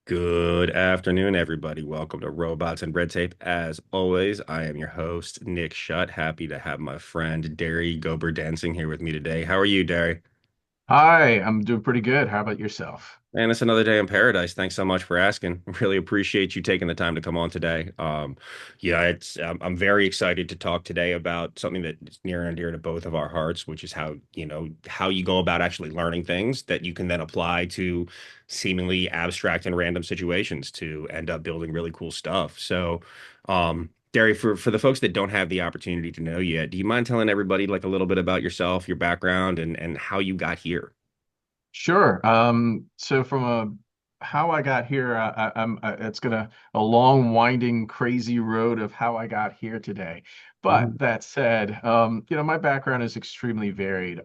Good afternoon, everybody. Welcome to Robots and Red Tape. As always, I am your host, Nick Schutt. Happy to have my friend Derry Goberdhansingh here with me today. How are you, Derry? Hi, I'm doing pretty good. How about yourself? And it's another day in paradise. Thanks so much for asking. Really appreciate you taking the time to come on today. Yeah, I'm very excited to talk today about something that is near and dear to both of our hearts, which is how you go about actually learning things that you can then apply to seemingly abstract and random situations to end up building really cool stuff. So, Derry, for the folks that don't have the opportunity to know you yet, do you mind telling everybody like a little bit about yourself, your background, and how you got here? Sure. So from how I got here, it's gonna a long, winding, crazy road of how I got here today. But Mhm. that said, my background is extremely varied.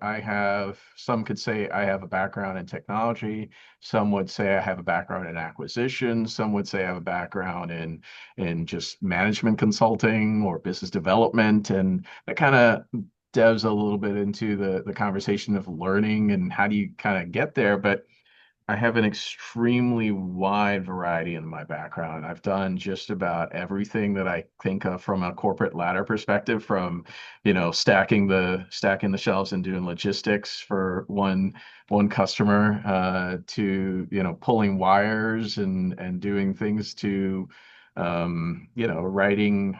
Some could say I have a background in technology. Some would say I have a background in acquisition. Some would say I have a background in just management consulting or business development, and that kind of delves a little bit into the conversation of learning and how do you kind of get there. But I have an extremely wide variety in my background. I've done just about everything that I think of from a corporate ladder perspective, from, stacking the shelves and doing logistics for one customer, to, pulling wires and doing things to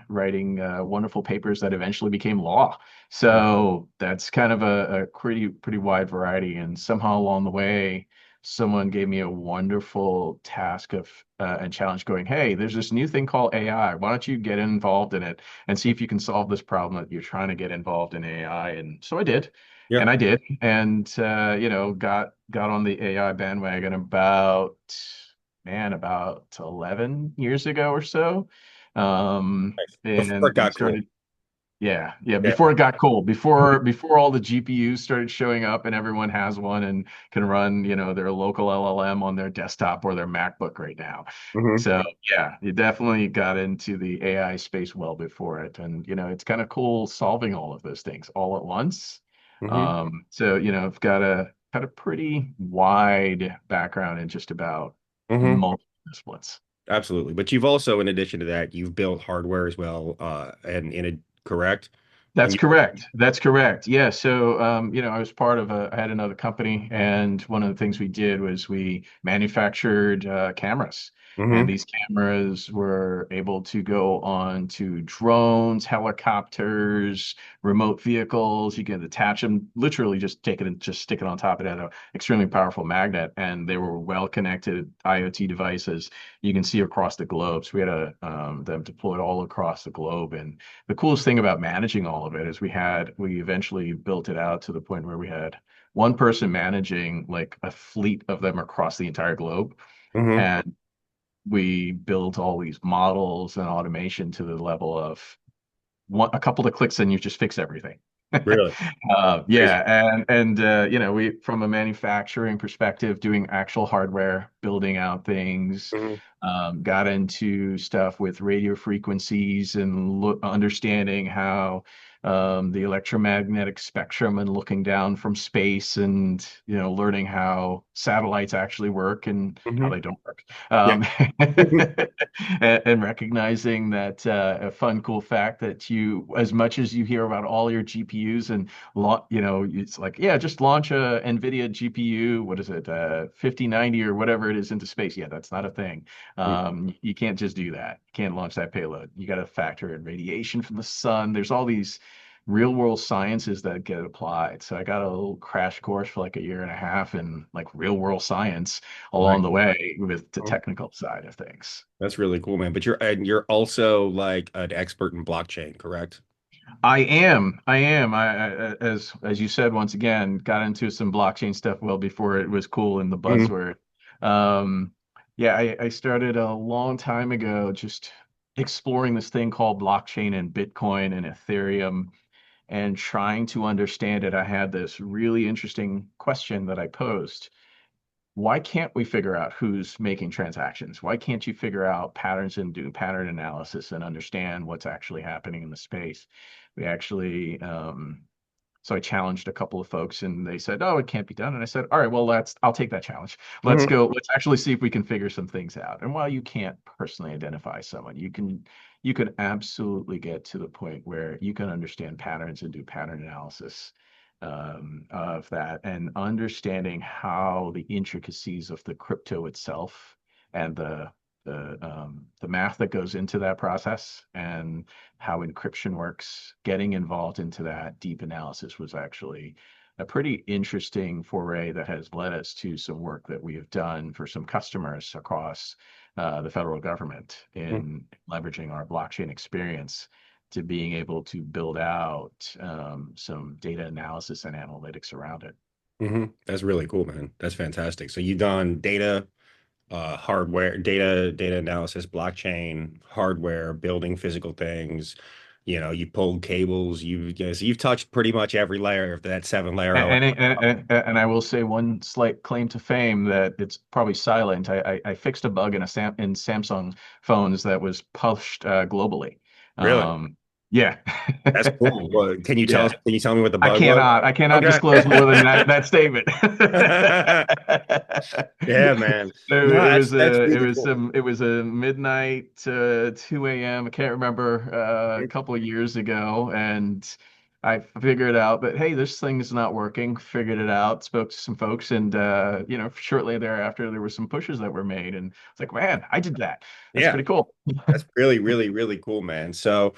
writing wonderful papers that eventually became law. So that's kind of a pretty wide variety. And somehow along the way, someone gave me a wonderful task of and challenge going, hey, there's this new thing called AI. Why don't you get involved in it and see if you can solve this problem that you're trying to get involved in AI? And so I did. Yeah. And I did, and got on the AI bandwagon about 11 years ago or so. Nice. Before And it got cool. started yeah. Yeah. Before it got cool, before all the GPUs started showing up and everyone has one and can run, their local LLM on their desktop or their MacBook right now. Hmm. So yeah, you definitely got into the AI space well before it. And it's kind of cool solving all of those things all at once. Hmm. So I've got a pretty wide background in just about Hmm. multiple disciplines. Absolutely. But you've also, in addition to that, you've built hardware as well, and in a correct. And That's you, correct. That's correct. Yeah. So, I was I had another company, and one of the things we did was we manufactured cameras. And hmm these cameras were able to go on to drones, helicopters, remote vehicles. You can attach them, literally just take it and just stick it on top. It had an extremely powerful magnet, and they were well-connected IoT devices you can see across the globe. So we had them deployed all across the globe. And the coolest thing about managing all of it is we eventually built it out to the point where we had one person managing like a fleet of them across the entire globe. hmm And we built all these models and automation to the level of a couple of clicks and you just fix everything. Really crazy. Yeah, and we from a manufacturing perspective, doing actual hardware, building out things, Hmm. got into stuff with radio frequencies and understanding how the electromagnetic spectrum and looking down from space and learning how satellites actually work and how Hmm. they don't work. Yeah. And recognizing that a fun, cool fact that as much as you hear about all your GPUs and it's like, yeah, just launch a NVIDIA GPU. What is it, 5090 or whatever it is into space? Yeah, that's not a thing. You can't just do that. You can't launch that payload. You got to factor in radiation from the sun. There's all these real world sciences that get applied. So I got a little crash course for like a year and a half in like real world science Right. along the way with the technical side of things. That's really cool, man. But you're also like an expert in blockchain, correct? I am. As you said, once again, got into some blockchain stuff well before it was cool in the Hmm. buzzword. Um, yeah, I started a long time ago just exploring this thing called blockchain and Bitcoin and Ethereum and trying to understand it. I had this really interesting question that I posed. Why can't we figure out who's making transactions? Why can't you figure out patterns and do pattern analysis and understand what's actually happening in the space? We actually So I challenged a couple of folks and they said, "Oh, it can't be done." And I said, "All right, well, I'll take that challenge. Let's Hmm. go. Let's actually see if we can figure some things out." And while you can't personally identify someone, you can absolutely get to the point where you can understand patterns and do pattern analysis of that, and understanding how the intricacies of the crypto itself and the math that goes into that process and how encryption works. Getting involved into that deep analysis was actually a pretty interesting foray that has led us to some work that we have done for some customers across the federal government in leveraging our blockchain experience to being able to build out some data analysis and analytics around it. That's really cool, man. That's fantastic. So you've done data, hardware, data analysis, blockchain, hardware, building physical things. You pulled cables. So you've touched pretty much every layer of that seven layer OS. And I will say one slight claim to fame that it's probably silent. I fixed a bug in in Samsung phones that was published globally. Really? Um, yeah. That's cool. Well, can you tell us, Yeah. can you tell me what the bug was? I cannot Okay. disclose more than that statement. Yeah, man. So No, that's it really was cool. some it was a midnight 2 a.m. I can't remember a couple of years ago, and I figured out that hey, this thing's not working. Figured it out. Spoke to some folks, and shortly thereafter there were some pushes that were made, and it's like, man, I did that. That's Yeah. pretty cool. That's really, really, really cool, man. So,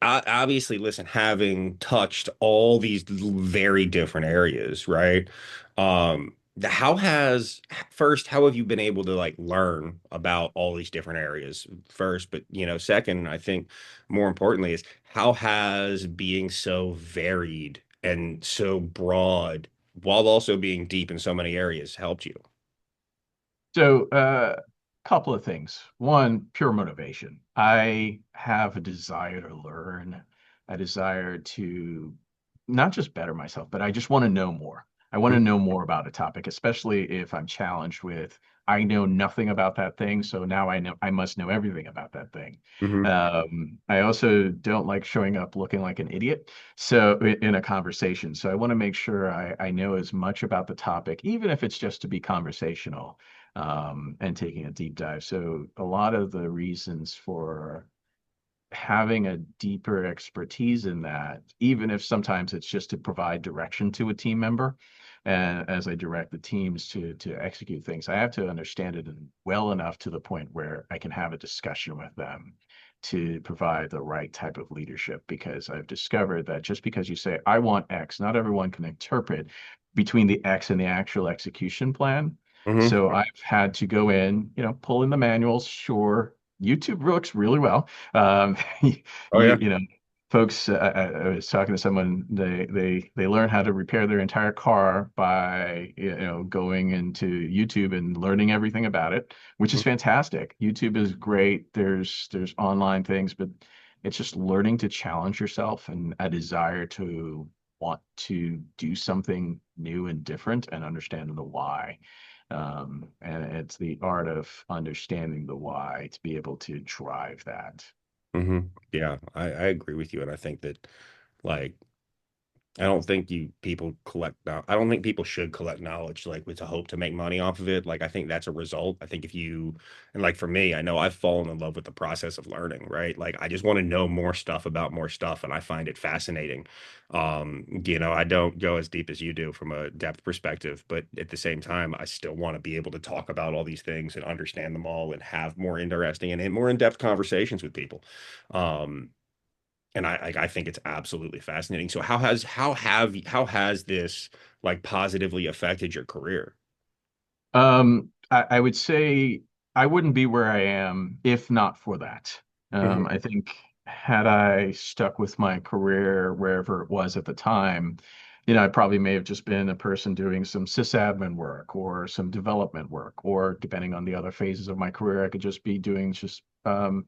obviously, listen, having touched all these very different areas, right? How has first, how have you been able to like learn about all these different areas first? But second, I think more importantly is how has being so varied and so broad while also being deep in so many areas helped you? So, couple of things. One, pure motivation. I have a desire to learn, a desire to not just better myself, but I just want to know more. I want to know more about a topic, especially if I'm challenged with, I know nothing about that thing, so now I must know everything about that thing. Mm-hmm. I also don't like showing up looking like an idiot. So in a conversation, so I want to make sure I know as much about the topic, even if it's just to be conversational and taking a deep dive. So a lot of the reasons for having a deeper expertise in that, even if sometimes it's just to provide direction to a team member, and as I direct the teams to execute things, I have to understand it well enough to the point where I can have a discussion with them to provide the right type of leadership. Because I've discovered that just because you say, I want X, not everyone can interpret between the X and the actual execution plan. Mm-hmm. So I've had to go in, pull in the manuals. Sure, YouTube works really well. You, Oh yeah. you know, folks, I was talking to someone, they learn how to repair their entire car by, going into YouTube and learning everything about it, which is fantastic. YouTube is great. There's online things, but it's just learning to challenge yourself and a desire to want to do something new and different and understand the why. And it's the art of understanding the why to be able to drive that. Yeah, I agree with you, and I think that like I don't think people collect now. I don't think people should collect knowledge like with a hope to make money off of it. Like I think that's a result. I think if you and like for me, I know I've fallen in love with the process of learning, right? Like I just want to know more stuff about more stuff and I find it fascinating. I don't go as deep as you do from a depth perspective, but at the same time, I still want to be able to talk about all these things and understand them all and have more interesting and more in-depth conversations with people. Um, and I think it's absolutely fascinating. So how has this like positively affected your career? I would say I wouldn't be where I am if not for that. Mhm. I think had I stuck with my career wherever it was at the time, I probably may have just been a person doing some sysadmin work or some development work, or depending on the other phases of my career, I could just be doing just some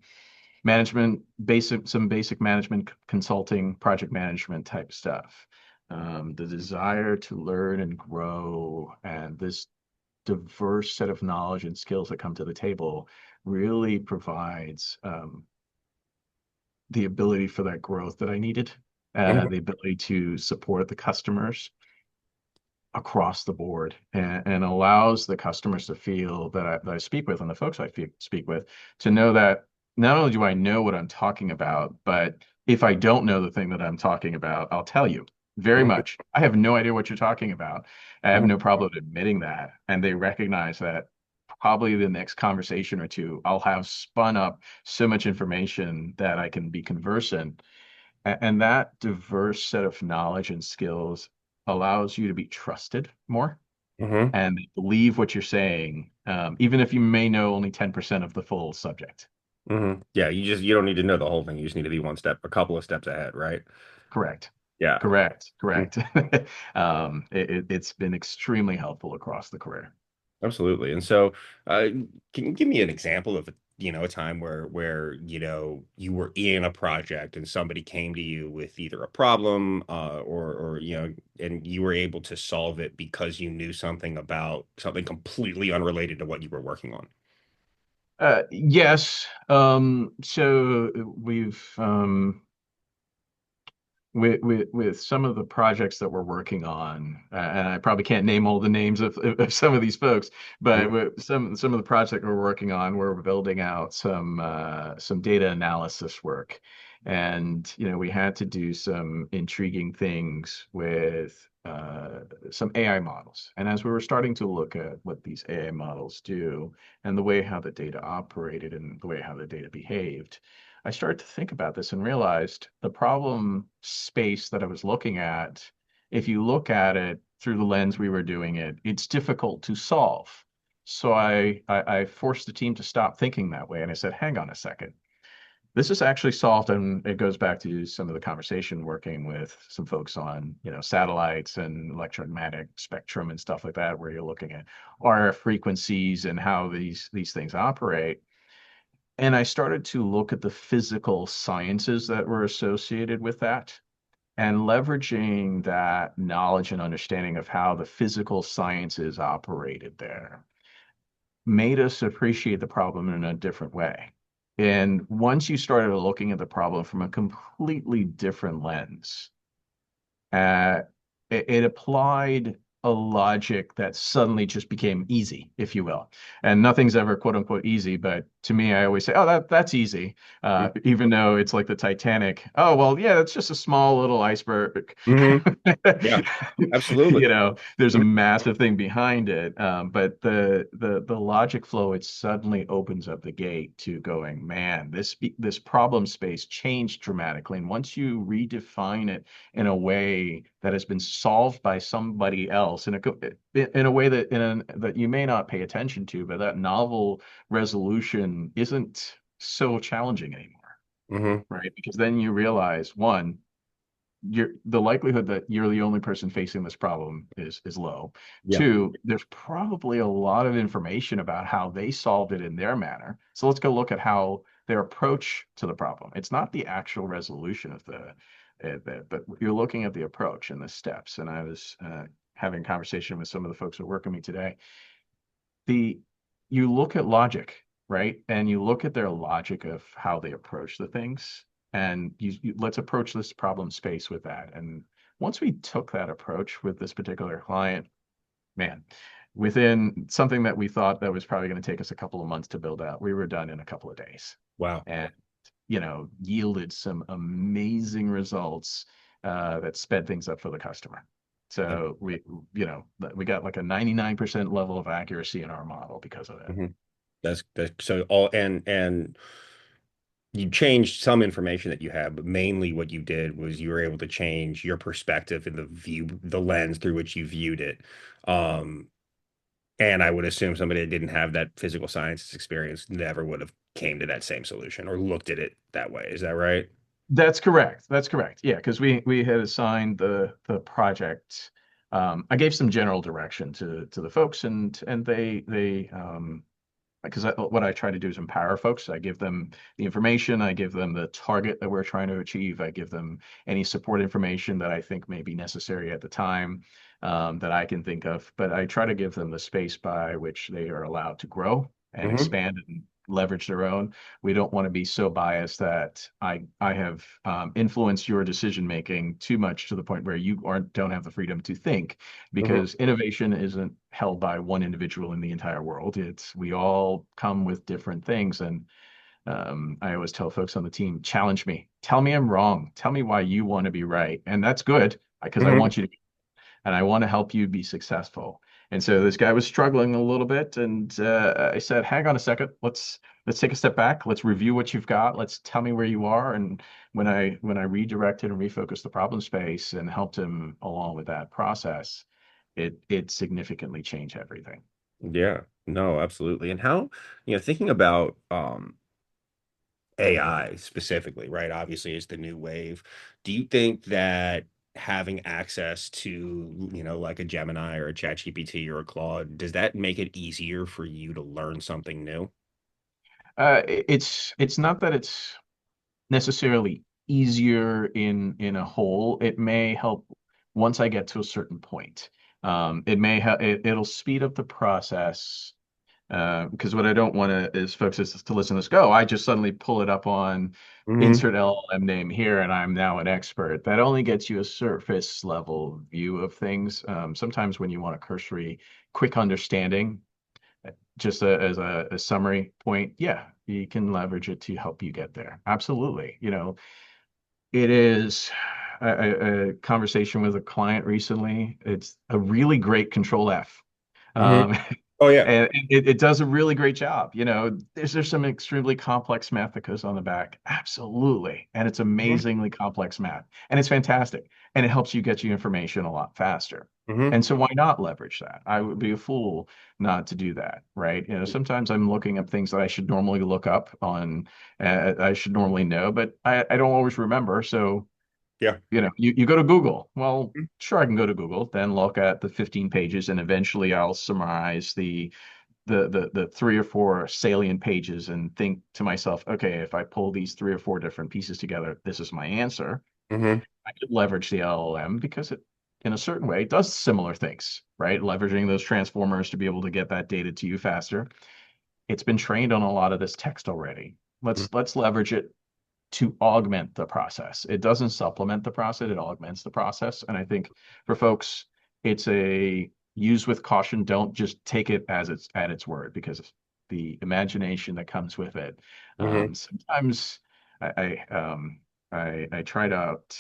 basic management consulting, project management type stuff. The desire to learn and grow and this diverse set of knowledge and skills that come to the table really provides the ability for that growth that I needed. Hmm. the ability to support the customers across the board, and allows the customers to feel that I speak with and the folks speak with to know that not only do I know what I'm talking about, but if I don't know the thing that I'm talking about, I'll tell you very Hmm. much. I have no idea what you're talking about. I have Hmm. no problem admitting that. And they recognize that probably the next conversation or two, I'll have spun up so much information that I can be conversant, and that diverse set of knowledge and skills allows you to be trusted more Hmm. and believe what you're saying, even if you may know only 10% of the full subject. Hmm. Yeah, you don't need to know the whole thing. You just need to be a couple of steps ahead, right? Correct. Yeah. Correct. Mm. Correct. It's been extremely helpful across the career. Absolutely. And so, can you give me an example of a time where you were in a project and somebody came to you with either a problem, or and you were able to solve it because you knew something about something completely unrelated to what you were working on? Yes. So with some of the projects that we're working on, and I probably can't name all the names of some of these folks, but Mhm. with some of the projects we're working on, we're building out some data analysis work, and we had to do some intriguing things with some AI models. And as we were starting to look at what these AI models do and the way how the data operated and the way how the data behaved, I started to think about this and realized the problem space that I was looking at, if you look at it through the lens we were doing it, it's difficult to solve. So I forced the team to stop thinking that way. And I said, hang on a second. This is actually solved, and it goes back to some of the conversation working with some folks on, satellites and electromagnetic spectrum and stuff like that, where you're looking at RF frequencies and how these things operate. And I started to look at the physical sciences that were associated with that and leveraging that knowledge and understanding of how the physical sciences operated there made us appreciate the problem in a different way. And once you started looking at the problem from a completely different lens, uh, it applied a logic that suddenly just became easy, if you will. And nothing's ever quote unquote easy, but to me, I always say, "Oh, that's easy," even though it's like the Titanic. Oh, well, yeah, it's just a small little iceberg. Hmm. Yeah, absolutely. There's a massive thing behind it, but the logic flow, it suddenly opens up the gate to going, man, this problem space changed dramatically, and once you redefine it in a way that has been solved by somebody else in a way that you may not pay attention to, but that novel resolution isn't so challenging anymore, Hmm. right? Because then you realize, one, the likelihood that you're the only person facing this problem is low. Yeah. Two, there's probably a lot of information about how they solved it in their manner. So let's go look at how their approach to the problem. It's not the actual resolution of but you're looking at the approach and the steps. And I was having a conversation with some of the folks that work with me today. The You look at logic, right? And you look at their logic of how they approach the things, and let's approach this problem space with that. And once we took that approach with this particular client, man, within something that we thought that was probably going to take us a couple of months to build out, we were done in a couple of days. Wow. And yielded some amazing results that sped things up for the customer. So we got like a 99% level of accuracy in our model because of that. Hmm. That's so all and you changed some information that you had, but mainly what you did was you were able to change your perspective and the lens through which you viewed it. Um, and I would assume somebody that didn't have that physical sciences experience never would have came to that same solution or looked at it that way. Is that right? That's correct. That's correct. Yeah, because we had assigned the project. I gave some general direction to the folks, and they because what I try to do is empower folks. I give them the information, I give them the target that we're trying to achieve, I give them any support information that I think may be necessary at the time, that I can think of. But I try to give them the space by which they are allowed to grow and Hmm. expand leverage their own. We don't want to be so biased that I have influenced your decision making too much to the point where you aren't don't have the freedom to think, Hmm. because innovation isn't held by one individual in the entire world. It's we all come with different things, and I always tell folks on the team, challenge me, tell me I'm wrong, tell me why you want to be right, and that's good because I Hmm. want you to and I want to help you be successful. And so this guy was struggling a little bit, and I said, "Hang on a second. Let's take a step back. Let's review what you've got. Let's tell me where you are." And when I redirected and refocused the problem space and helped him along with that process, it significantly changed everything. Yeah, no, absolutely. And how, thinking about AI specifically, right? Obviously, is the new wave. Do you think that having access to, like a Gemini or a ChatGPT or a Claude, does that make it easier for you to learn something new? It's not that it's necessarily easier in a whole. It may help once I get to a certain point. It may help. It'll speed up the process. Because what I don't want to is folks is to listen to this go. I just suddenly pull it up on Hmm. insert LLM name here, and I'm now an expert. That only gets you a surface level view of things. Sometimes when you want a cursory, quick understanding, just as a summary point, yeah, you can leverage it to help you get there. Absolutely. It is a conversation with a client recently. It's a really great control F. Hmm. Um, Oh yeah. and it does a really great job. There's some extremely complex math that goes on the back. Absolutely. And it's Hmm. amazingly complex math. And it's fantastic. And it helps you get you information a lot faster. Hmm. And so why not leverage that? I would be a fool not to do that, right? Sometimes I'm looking up things that I should normally look up on, I should normally know, but I don't always remember. So Yeah. you go to Google. Well, sure, I can go to Google, then look at the 15 pages, and eventually I'll summarize the three or four salient pages and think to myself, okay, if I pull these three or four different pieces together, this is my answer. Hmm. I could leverage the LLM because it, in a certain way, does similar things, right? Leveraging those transformers to be able to get that data to you faster. It's been trained on a lot of this text already. Let's leverage it to augment the process. It doesn't supplement the process, it augments the process. And I think for folks, it's a use with caution. Don't just take it as it's at its word, because the imagination that comes with it. Hmm. Sometimes I tried out,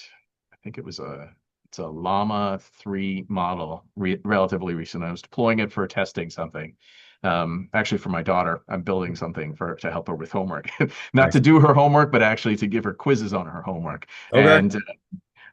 I think it's a Llama 3 model, relatively recent. I was deploying it for testing something. Actually, for my daughter, I'm building something for to help her with homework, not to Nice. do her homework, but actually to give her quizzes on her homework. Okay. And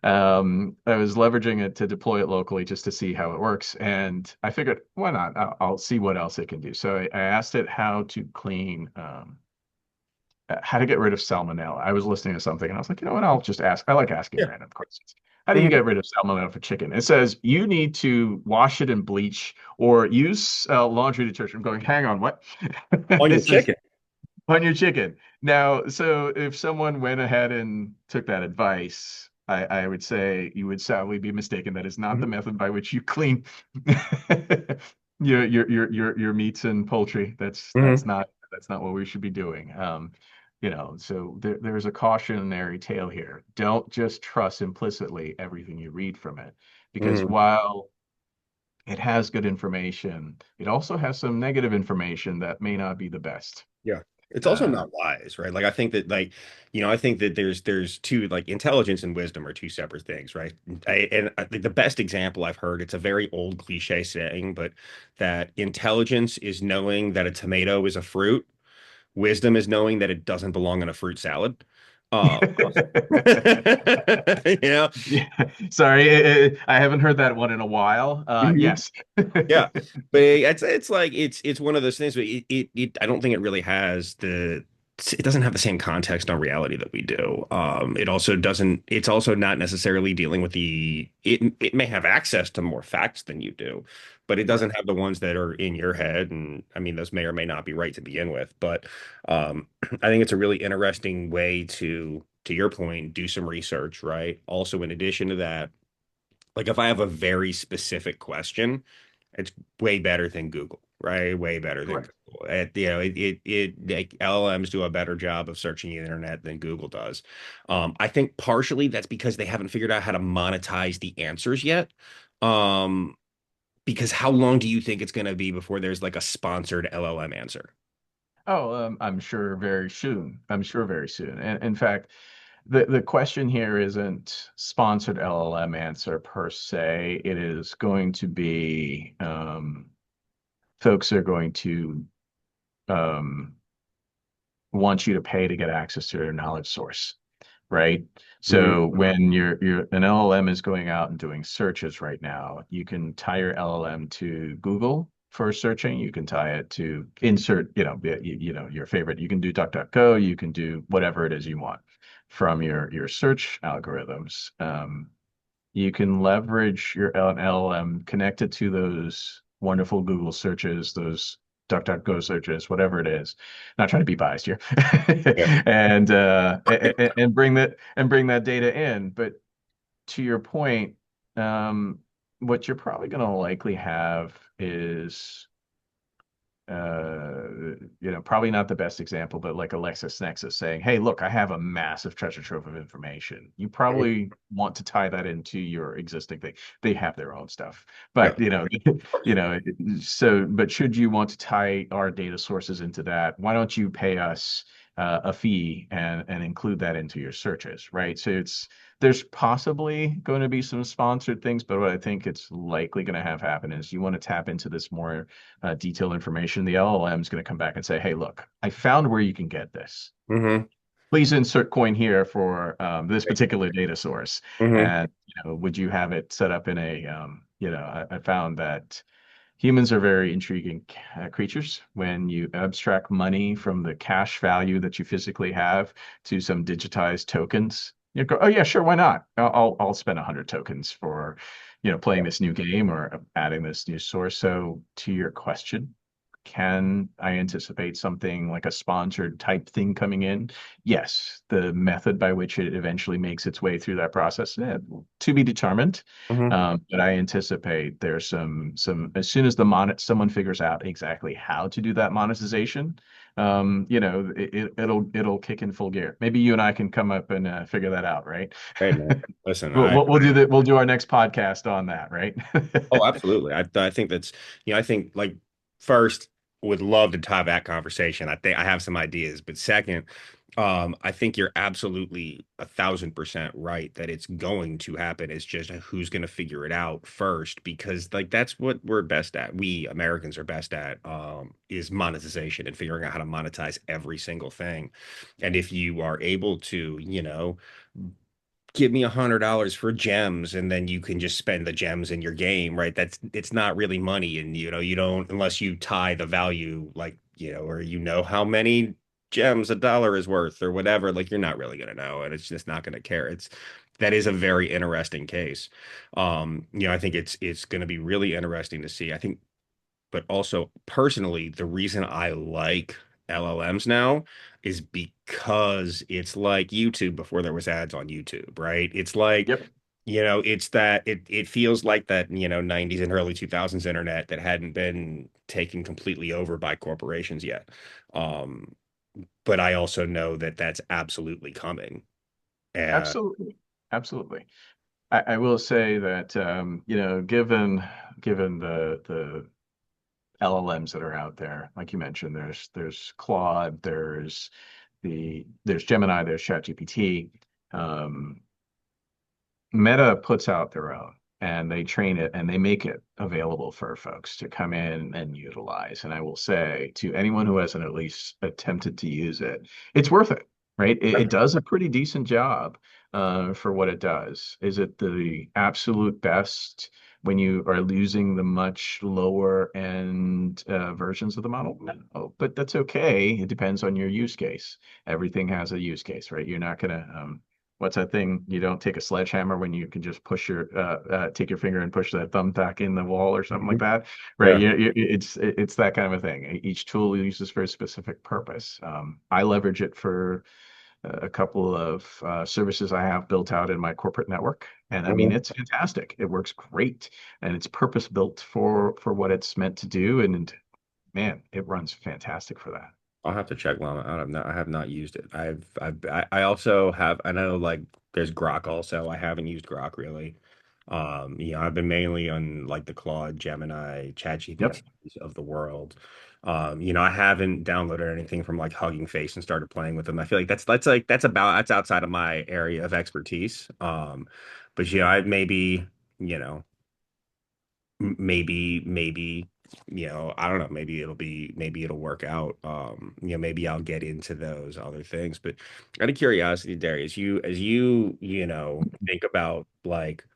I was leveraging it to deploy it locally just to see how it works. And I figured, why not? I'll see what else it can do. So I asked it how to clean, how to get rid of salmonella. I was listening to something and I was like, you know what? I'll just ask. I like asking Yeah. random questions. How do you Hmm. get rid of salmonella for chicken? It says you need to wash it in bleach or use laundry detergent. I'm going, hang on, what? On your This is chicken. on your chicken. Now, so if someone went ahead and took that advice, I would say you would sadly be mistaken. That is not the Hmm. method by which you clean your meats and poultry. Hmm. That's not what we should be doing. So there's a cautionary tale here. Don't just trust implicitly everything you read from it, because Hmm. while it has good information, it also has some negative information that may not be the best. Yeah. It's also Uh, not wise, right? Like I think that I think that there's two, like intelligence and wisdom are two separate things, right? And I think the best example I've heard, it's a very old cliche saying, but that intelligence is knowing that a tomato is a fruit. Wisdom is knowing that it doesn't belong in a fruit salad. Uh, you know? Yeah. Sorry, I haven't heard that one in a while. Mhm. Yes. Yeah, but it's like it's one of those things, but I don't think it really has it doesn't have the same context on reality that we do. It also doesn't. It's also not necessarily dealing with it may have access to more facts than you do, but it Right. doesn't have the ones that are in your head. And I mean, those may or may not be right to begin with. But I think it's a really interesting way to your point, do some research, right? Also, in addition to that, like if I have a very specific question, it's way better than Google, right? Way better than Correct. Google. Like LLMs do a better job of searching the internet than Google does. I think partially that's because they haven't figured out how to monetize the answers yet. Um, because how long do you think it's going to be before there's like a sponsored LLM answer? Oh, I'm sure very soon. I'm sure very soon. And in fact, the question here isn't sponsored LLM answer per se. It is going to be folks are going to um, want you to pay to get access to their knowledge source, right? Hmm. So when you're an LLM is going out and doing searches right now, you can tie your LLM to Google for searching. You can tie it to insert, your favorite. You can do DuckDuckGo. You can do whatever it is you want from your search algorithms. You can leverage your LLM connected to those wonderful Google searches, those DuckDuckGo searches, whatever it is. Not trying to be biased here, Yeah. and bring that data in. But to your point, um, what you're probably going to likely have is uh, probably not the best example, but like a LexisNexis saying, "Hey, look, I have a massive treasure trove of information." You probably want to tie that into your existing thing. They have their own stuff, Yeah. but but should you want to tie our data sources into that, why don't you pay us a fee and include that into your searches, right? So there's possibly going to be some sponsored things, but what I think it's likely going to have happen is you want to tap into this more detailed information. The LLM is going to come back and say, "Hey, look, I found where you can get this. Hmm. Please insert coin here for this particular data source." Hmm. And would you have it set up in a I found that humans are very intriguing creatures. When you abstract money from the cash value that you physically have to some digitized tokens, you go, "Oh yeah, sure, why not? I'll spend 100 tokens for, playing this new game or adding this new source." So to your question, can I anticipate something like a sponsored type thing coming in? Yes. The method by which it eventually makes its way through that process, to be determined. Hmm. But I anticipate there's some as soon as someone figures out exactly how to do that monetization, it'll kick in full gear. Maybe you and I can come up and figure that out, right? Hey man, listen, We'll do our next podcast on that, right? oh, absolutely. I think that's, I think like first would love to have that conversation. I think I have some ideas, but second, I think you're absolutely 1,000% right that it's going to happen. It's just who's going to figure it out first, because like that's what we're best at. We Americans are best at, is monetization and figuring out how to monetize every single thing. And if you are able to, give me $100 for gems and then you can just spend the gems in your game, right? That's it's not really money. And you don't, unless you tie the value, like, or how many gems a dollar is worth or whatever, like you're not really gonna know, and it's just not gonna care. It's that is a very interesting case. I think it's gonna be really interesting to see. I think, but also personally, the reason I like LLMs now is because it's like YouTube before there was ads on YouTube, right? It's like, Yep. it's that it feels like that, 90s and early 2000s internet that hadn't been taken completely over by corporations yet. Um, but I also know that that's absolutely coming. And Absolutely. Absolutely. I will say that given the LLMs that are out there, like you mentioned, there's Claude, there's Gemini, there's ChatGPT. Um, Meta puts out their own and they train it and they make it available for folks to come in and utilize. And I will say to anyone who hasn't at least attempted to use it, it's worth it, right? It does a pretty decent job for what it does. Is it the absolute best when you are using the much lower end versions of the model? No, but that's okay. It depends on your use case. Everything has a use case, right? You're not going to what's that thing? You don't take a sledgehammer when you can just take your finger and push that thumbtack in the wall or something like Mhm. that, right? Yeah. It's that kind of a thing. Each tool uses for a specific purpose. I leverage it for a couple of services I have built out in my corporate network, and I mean Mhm. it's fantastic. It works great, and it's purpose built for what it's meant to do, and man, it runs fantastic for that. I'll have to check Llama out. I have not used it. I also have, I know like there's Grok also. I haven't used Grok really. I've been mainly on like the Claude, Gemini, Yep. ChatGPT of the world. I haven't downloaded anything from like Hugging Face and started playing with them. I feel like that's outside of my area of expertise. But I maybe, you know, maybe I don't know, maybe it'll work out. Maybe I'll get into those other things. But out of curiosity, Darius, as you think about like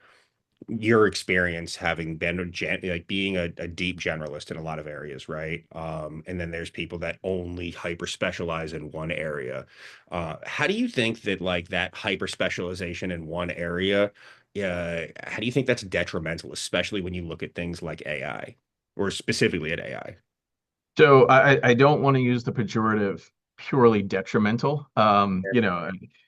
your experience having been like being a deep generalist in a lot of areas, right? And then there's people that only hyper specialize in one area. How do you think that like that hyper specialization in one area, how do you think that's detrimental, especially when you look at things like AI or specifically at AI? So I don't want to use the pejorative purely detrimental.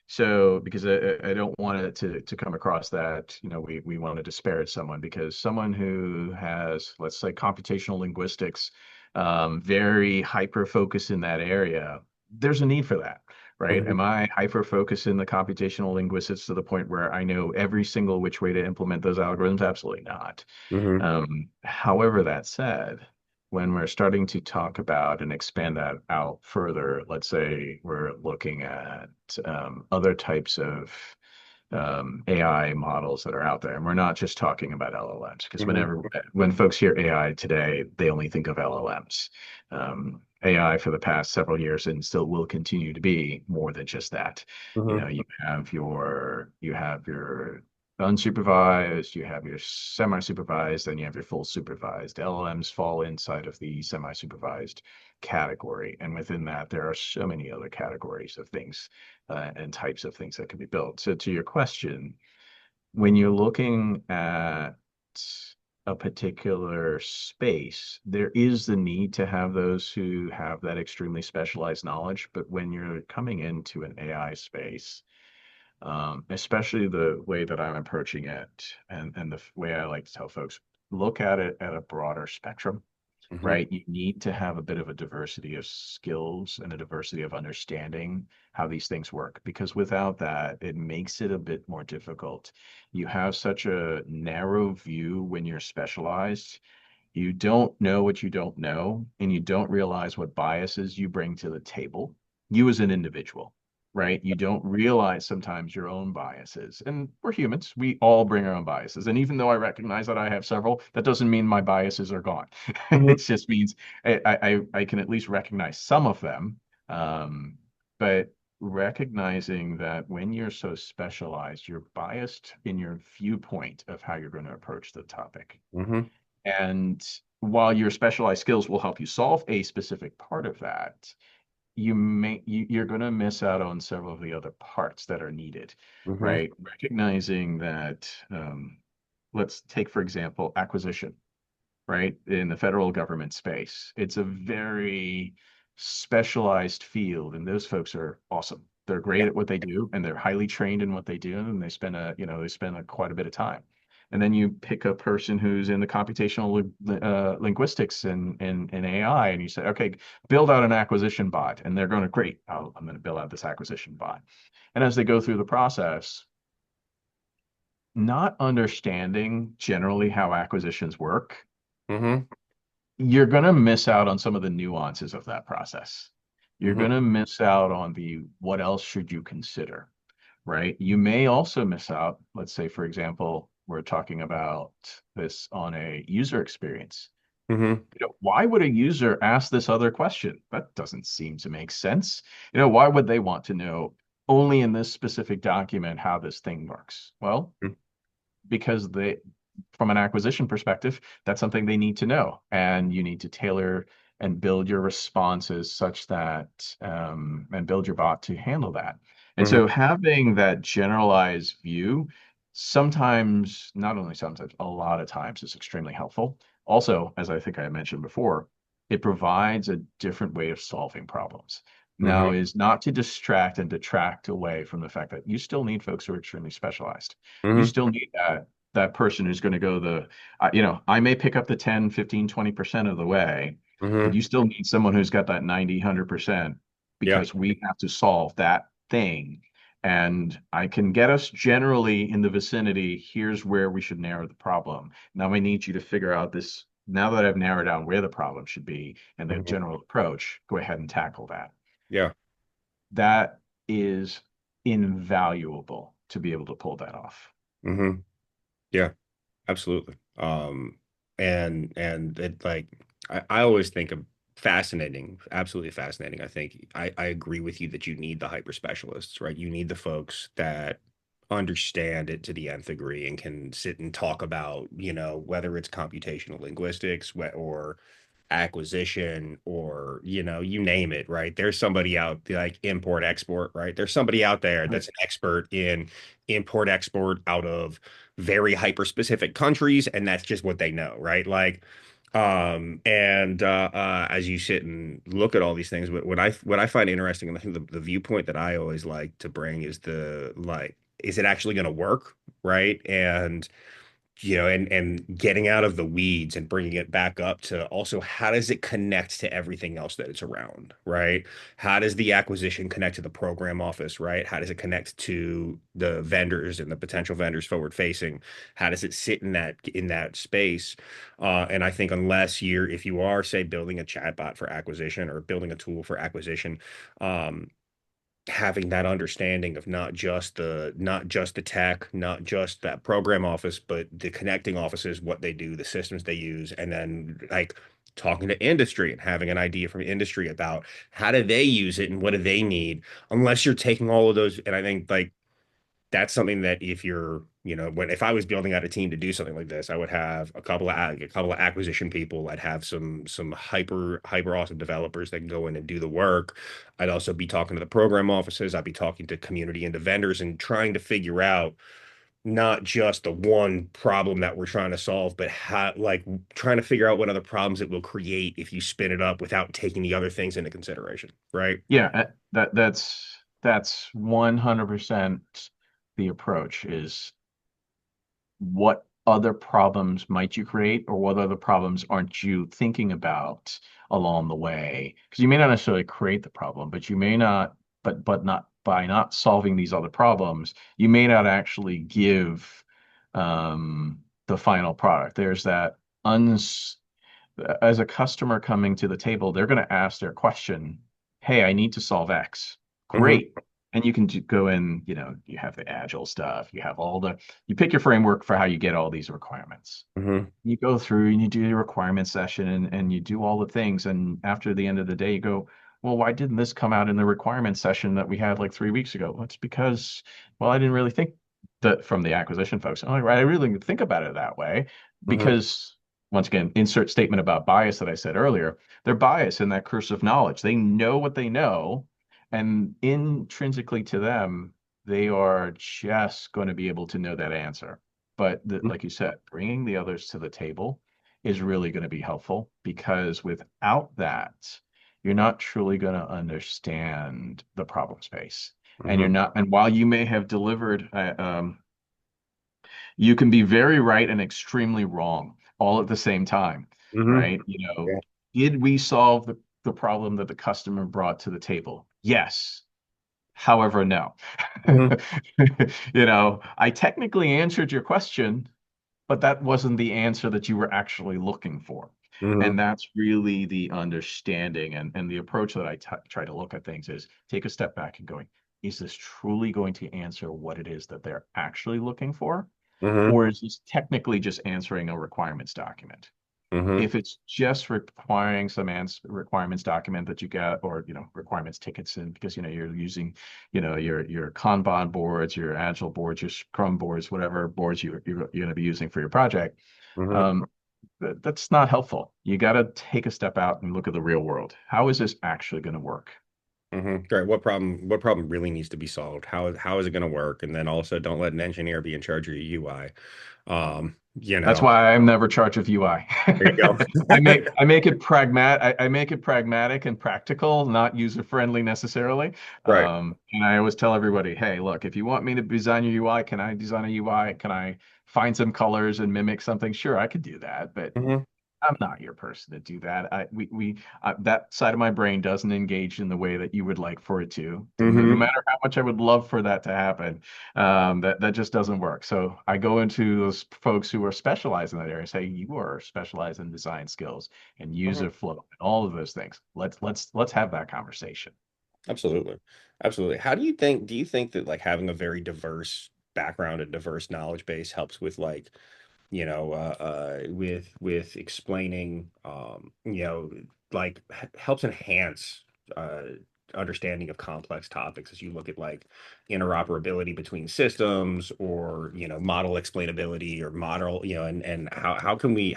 So because I don't want it to come across that, we want to disparage someone because someone who has, let's say, computational linguistics, very hyper focused in that area, there's a need for that, right? Hmm. Am I hyper focused in the computational linguistics to the point where I know every single which way to implement those algorithms? Absolutely not. Hmm. However, that said, when we're starting to talk about and expand that out further, let's say we're looking at other types of AI models that are out there, and we're not just talking about LLMs, because Hmm. when folks hear AI today, they only think of LLMs. AI for the past several years and still will continue to be more than just that. Hmm. You have your unsupervised, you have your semi-supervised, and you have your full supervised. LLMs fall inside of the semi-supervised category, and within that, there are so many other categories of things and types of things that can be built. So, to your question, when you're looking at a particular space, there is the need to have those who have that extremely specialized knowledge. But when you're coming into an AI space, especially the way that I'm approaching it, and the way I like to tell folks, look at it at a broader spectrum, Hmm. right? You need to have a bit of a diversity of skills and a diversity of understanding how these things work, because without that, it makes it a bit more difficult. You have such a narrow view when you're specialized. You don't know what you don't know, and you don't realize what biases you bring to the table, you as an individual, right? You don't realize sometimes your own biases. And we're humans, we all bring our own biases. And even though I recognize that I have several, that doesn't mean my biases are gone. Hmm. It just means I can at least recognize some of them. But recognizing that when you're so specialized, you're biased in your viewpoint of how you're going to approach the topic. Hmm. And while your specialized skills will help you solve a specific part of that, you're going to miss out on several of the other parts that are needed, Hmm. right? Recognizing that, let's take, for example, acquisition, right? In the federal government space. It's a very specialized field, and those folks are awesome. They're great at what they do, and they're highly trained in what they do, and they spend quite a bit of time. And then you pick a person who's in the computational linguistics and AI, and you say, okay, build out an acquisition bot, and they're going to great. I'm going to build out this acquisition bot, and as they go through the process, not understanding generally how acquisitions work, Hmm. you're going to miss out on some of the nuances of that process. You're Hmm. going to miss out on the what else should you consider, right? You may also miss out, let's say, for example, we're talking about this on a user experience. Hmm. Why would a user ask this other question? That doesn't seem to make sense. Why would they want to know only in this specific document how this thing works? Well, because from an acquisition perspective, that's something they need to know. And you need to tailor and build your responses such that, and build your bot to handle that. And Hmm. so having that generalized view, sometimes, not only sometimes, a lot of times is extremely helpful. Also, as I think I mentioned before, it provides a different way of solving problems. Now, Hmm. is not to distract and detract away from the fact that you still need folks who are extremely specialized. You Hmm. still need that person who's going to go I may pick up the 10, 15, 20% of the way, Hmm. But you still need someone who's got that 90, 100% Yeah. because we have to solve that thing. And I can get us generally in the vicinity. Here's where we should narrow the problem. Now I need you to figure out this. Now that I've narrowed down where the problem should be and the Hmm. general approach, go ahead and tackle that. Yeah. That is invaluable to be able to pull that off. Hmm. Yeah. Absolutely. And it like I always think of fascinating, absolutely fascinating. I think I agree with you that you need the hyper specialists, right? You need the folks that understand it to the nth degree and can sit and talk about, whether it's computational linguistics or acquisition or, you name it, right? There's somebody out like import export, right? There's somebody out there Right. that's an expert in import export out of very hyper specific countries, and that's just what they know, right? Like, and as you sit and look at all these things, what I find interesting, and I think the viewpoint that I always like to bring is is it actually going to work, right? And getting out of the weeds and bringing it back up to also how does it connect to everything else that it's around, right? How does the acquisition connect to the program office, right? How does it connect to the vendors and the potential vendors forward facing? How does it sit in that space? And I think if you are, say, building a chatbot for acquisition or building a tool for acquisition, um, having that understanding of not just the tech, not just that program office, but the connecting offices, what they do, the systems they use, and then like talking to industry and having an idea from industry about how do they use it and what do they need, unless you're taking all of those. And I think like that's something that if you're, if I was building out a team to do something like this, I would have a couple of acquisition people. I'd have some hyper awesome developers that can go in and do the work. I'd also be talking to the program offices. I'd be talking to community and to vendors and trying to figure out not just the one problem that we're trying to solve, but how like trying to figure out what other problems it will create if you spin it up without taking the other things into consideration, right? Yeah, that's 100% the approach is what other problems might you create or what other problems aren't you thinking about along the way? Because you may not necessarily create the problem, but you may not, but not by not solving these other problems, you may not actually give the final product. There's that uns as a customer coming to the table, they're going to ask their question, hey, I need to solve X. Hmm. Great. And you can go in, you have the agile stuff, you pick your framework for how you get all these requirements. Hmm. You go through and you do your requirement session and you do all the things. And after the end of the day, you go, well, why didn't this come out in the requirement session that we had like 3 weeks ago? Well, it's because, well, I didn't really think that from the acquisition folks. I'm like, right, I really didn't think about it that way Hmm. because once again, insert statement about bias that I said earlier, they're biased in that curse of knowledge. They know what they know, and intrinsically to them, they are just going to be able to know that answer. But like you said, bringing the others to the table is really going to be helpful because without that, you're not truly going to understand the problem space. And you're Hmm. not, and while you may have delivered, you can be very right and extremely wrong all at the same time, Hmm. right? Did we solve the problem that the customer brought to the table? Yes. However, no. Hmm. I technically answered your question, but that wasn't the answer that you were actually looking for. Hmm. And that's really the understanding and the approach that I try to look at things is take a step back and going, is this truly going to answer what it is that they're actually looking for? Hmm. Or is this technically just answering a requirements document? Hmm. If it's just requiring some requirements document that you get, or requirements tickets, and because you're using, your Kanban boards, your Agile boards, your Scrum boards, whatever boards you're going to be using for your project, Hmm. um, that's not helpful. You got to take a step out and look at the real world. How is this actually going to work? Hmm. Right. What problem really needs to be solved? How is it going to work? And then also don't let an engineer be in charge of your UI. Um, you That's know, why I'm never charge of UI. there you go. I make it pragmatic. I make it pragmatic and practical, not user friendly necessarily. Right. And I always tell everybody, hey, look, if you want me to design your UI, can I design a UI? Can I find some colors and mimic something? Sure, I could do that, but Hmm. I'm not your person to do that. That side of my brain doesn't engage in the way that you would like for it to. No Hmm. matter how much I would love for that to happen, that just doesn't work. So I go into those folks who are specialized in that area, say you are specialized in design skills and user flow and all of those things. Let's have that conversation. Absolutely. Absolutely. Do you think that like having a very diverse background and diverse knowledge base helps with like, with explaining, like helps enhance uh, understanding of complex topics as you look at like interoperability between systems or, model explainability or model, and how can we,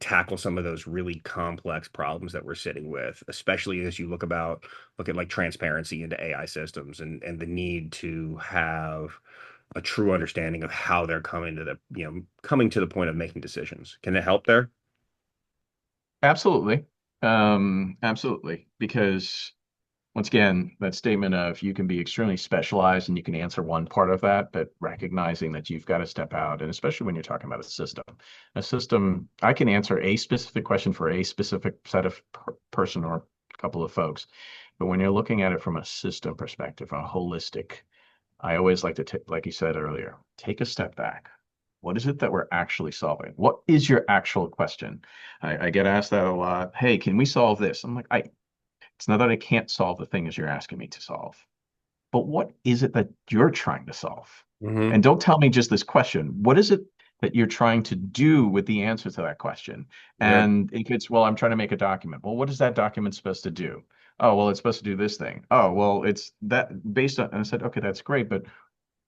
tackle some of those really complex problems that we're sitting with, especially as you look at like transparency into AI systems and the need to have a true understanding of how they're coming to the point of making decisions. Can it help there? Absolutely. Absolutely. Because once again, that statement of you can be extremely specialized and you can answer one part of that, but recognizing that you've got to step out, and especially when you're talking about a system, I can answer a specific question for a specific set of person or a couple of folks. But when you're looking at it from a system perspective, a holistic, I always like to, like you said earlier, take a step back. What is it that we're actually solving? What is your actual question? I get asked that a lot. Hey, can we solve this? I'm like, it's not that I can't solve the things you're asking me to solve, but what is it that you're trying to solve? Hmm. And don't tell me just this question. What is it that you're trying to do with the answer to that question? Yeah. And if it's, well, I'm trying to make a document. Well, what is that document supposed to do? Oh, well, it's supposed to do this thing. Oh, well, it's that based on, and I said, okay, that's great, but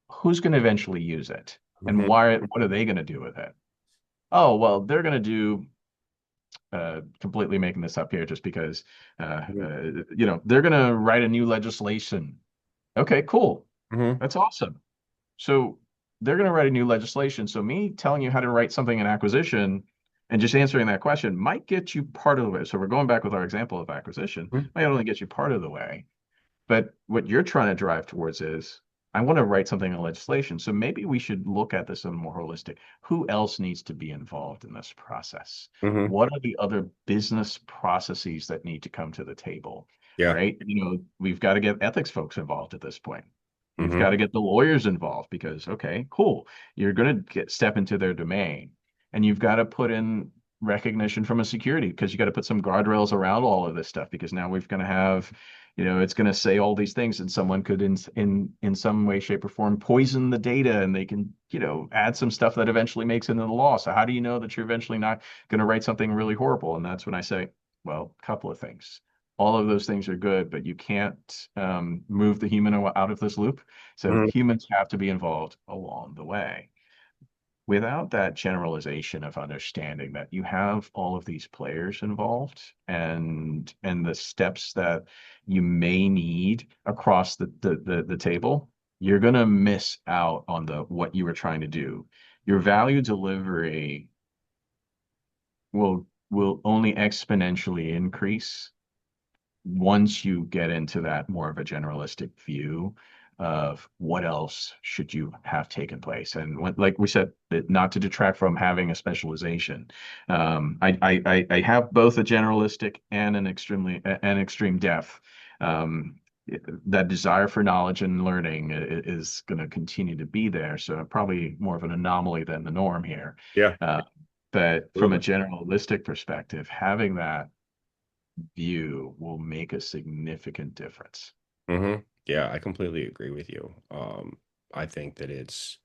who's going to eventually use it? And Hmm. why, what are they going to do with it? Oh, well, they're going to do completely making this up here just because they're going to write a new legislation. Okay, cool. Hmm. That's awesome. So they're going to write a new legislation. So me telling you how to write something in acquisition and just answering that question might get you part of the way. So we're going back with our example of acquisition, Hmm. might only get you part of the way. But what you're trying to drive towards is, I want to write something in legislation. So maybe we should look at this in a more holistic. Who else needs to be involved in this process? Hmm. What are the other business processes that need to come to the table? Yeah. Right? We've got to get ethics folks involved at this point. We've got Hmm. to get the lawyers involved because, okay, cool. You're going to step into their domain and you've got to put in recognition from a security because you got to put some guardrails around all of this stuff because now we're going to have it's going to say all these things and someone could in some way shape or form poison the data and they can add some stuff that eventually makes it into the law. So how do you know that you're eventually not going to write something really horrible? And that's when I say, well, a couple of things. All of those things are good, but you can't move the human out of this loop. So Hmm. humans have to be involved along the way. Without that generalization of understanding that you have all of these players involved and the steps that you may need across the table, you're going to miss out on the what you were trying to do. Your value delivery will only exponentially increase once you get into that more of a generalistic view of what else should you have taken place. And when, like we said, not to detract from having a specialization. I have both a generalistic and an extreme depth. Um, that desire for knowledge and learning is going to continue to be there. So probably more of an anomaly than the norm here. Yeah. Uh, but from a Absolutely. generalistic perspective, having that view will make a significant difference. Hmm. Yeah, I completely agree with you. I think that it's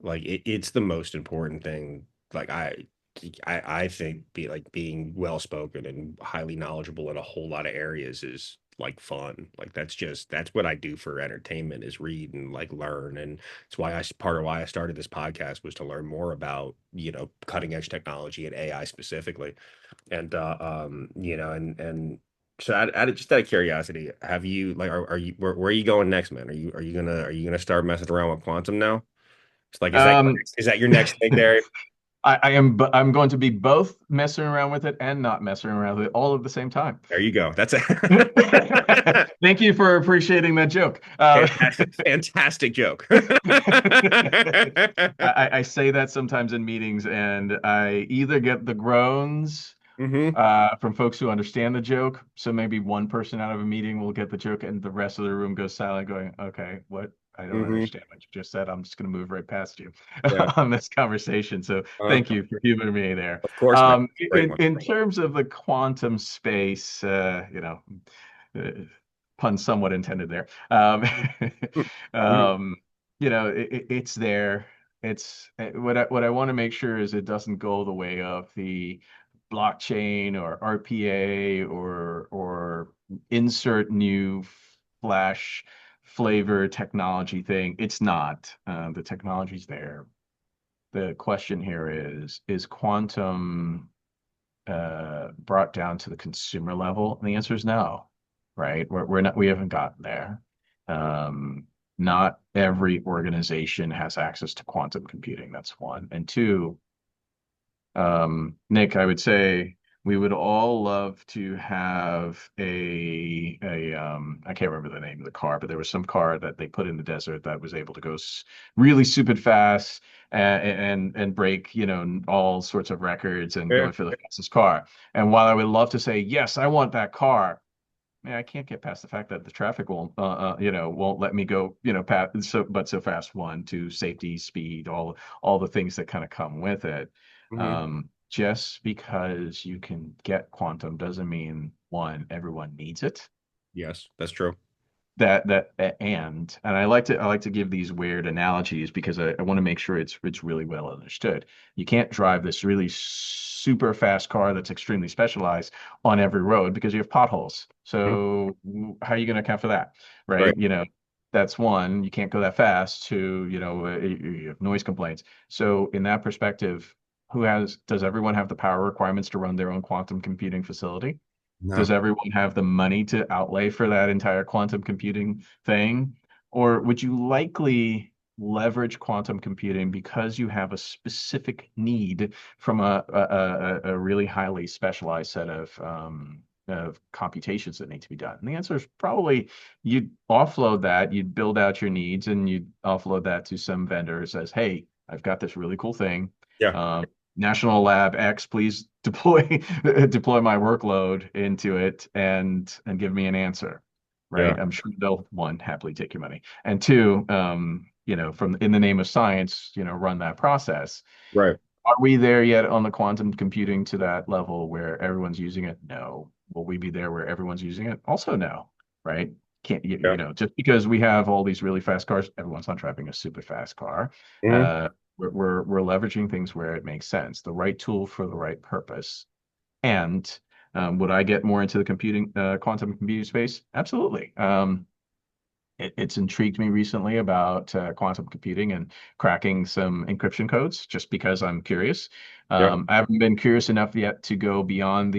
the most important thing. Like I think being well spoken and highly knowledgeable in a whole lot of areas is like fun. Like that's what I do for entertainment is read and like learn. And it's part of why I started this podcast was to learn more about, cutting edge technology and AI specifically. And and so just out of curiosity, have you like are you where are you going next, man? Are you gonna start messing around with quantum now? It's like, Um, is that your next thing there? I'm going to be both messing around with it and not messing around with it all at the same time. There you go. That's a Thank you for appreciating that joke. fantastic, fantastic joke. I say that sometimes in meetings, and I either get the groans Hmm. from folks who understand the joke. So maybe one person out of a meeting will get the joke, and the rest of the room goes silent, going, "Okay, what? I don't Hmm. understand what you just said. I'm just going to move right past you Yeah. on this conversation." So thank you for humoring me there. Of course, man. Great one. In terms of the quantum space, uh, pun somewhat intended there. Hmm. Um, it's there. What I want to make sure is it doesn't go the way of the blockchain or RPA or insert new flash flavor technology thing. It's not. The technology's there. The question here is quantum brought down to the consumer level? And the answer is no, right? We haven't gotten there. Um, Not every organization has access to quantum computing. That's one. And two, Nick, I would say we would all love to have I can't remember the name of the car, but there was some car that they put in the desert that was able to go really super fast and break, all sorts of records and Yeah. go for the fastest car. And while I would love to say, yes, I want that car, man, I can't get past the fact that the traffic won't let me go, so fast. One, two, safety, speed, all the things that kind of come with it. Hmm. Just because you can get quantum doesn't mean one, everyone needs it. Yes, that's true. And I like to give these weird analogies because I want to make sure it's really well understood. You can't drive this really super fast car that's extremely specialized on every road because you have potholes. Mhm. So how are you going to account for that, Right. right? That's one. You can't go that fast. To you have noise complaints. So in that perspective, does everyone have the power requirements to run their own quantum computing facility? No. Does everyone have the money to outlay for that entire quantum computing thing? Or would you likely leverage quantum computing because you have a specific need from a really highly specialized set of computations that need to be done? And the answer is probably you'd offload that, you'd build out your needs, and you'd offload that to some vendors as, hey, I've got this really cool thing. Yeah. Um, National Lab X, please deploy deploy my workload into it and give me an answer, Yeah. right? I'm sure they'll one happily take your money, and two, from in the name of science, run that process. Right. Are we there yet on the quantum computing to that level where everyone's using it? No. Will we be there where everyone's using it? Also, no, right? Can't Yeah. just because we have all these really fast cars, everyone's not driving a super fast car. Hmm. Uh, we're leveraging things where it makes sense, the right tool for the right purpose. And would I get more into the quantum computing space? Absolutely. It's intrigued me recently about quantum computing and cracking some encryption codes just because I'm curious. Yeah. I haven't been curious enough yet to go beyond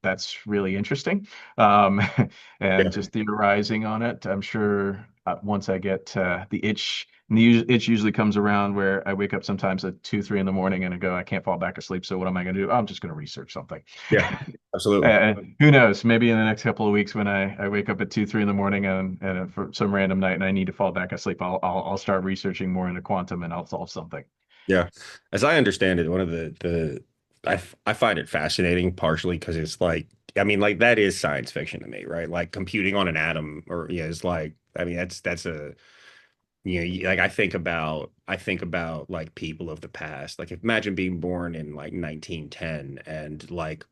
that's really interesting, and Yeah. just theorizing on it. I'm sure once I get the itch, and the itch usually comes around where I wake up sometimes at 2, 3 in the morning and I go, I can't fall back asleep. So what am I going to do? I'm just going to research something. Yeah. Absolutely. Who knows? Maybe in the next couple of weeks, when I wake up at 2, 3 in the morning and for some random night and I need to fall back asleep, I'll start researching more into quantum and I'll solve something. Yeah. As I understand it, one of I find it fascinating partially because it's like, I mean, like that is science fiction to me, right? Like computing on an atom or yeah, is like, I mean, that's a like I think about like people of the past. Like imagine being born in like 1910 and like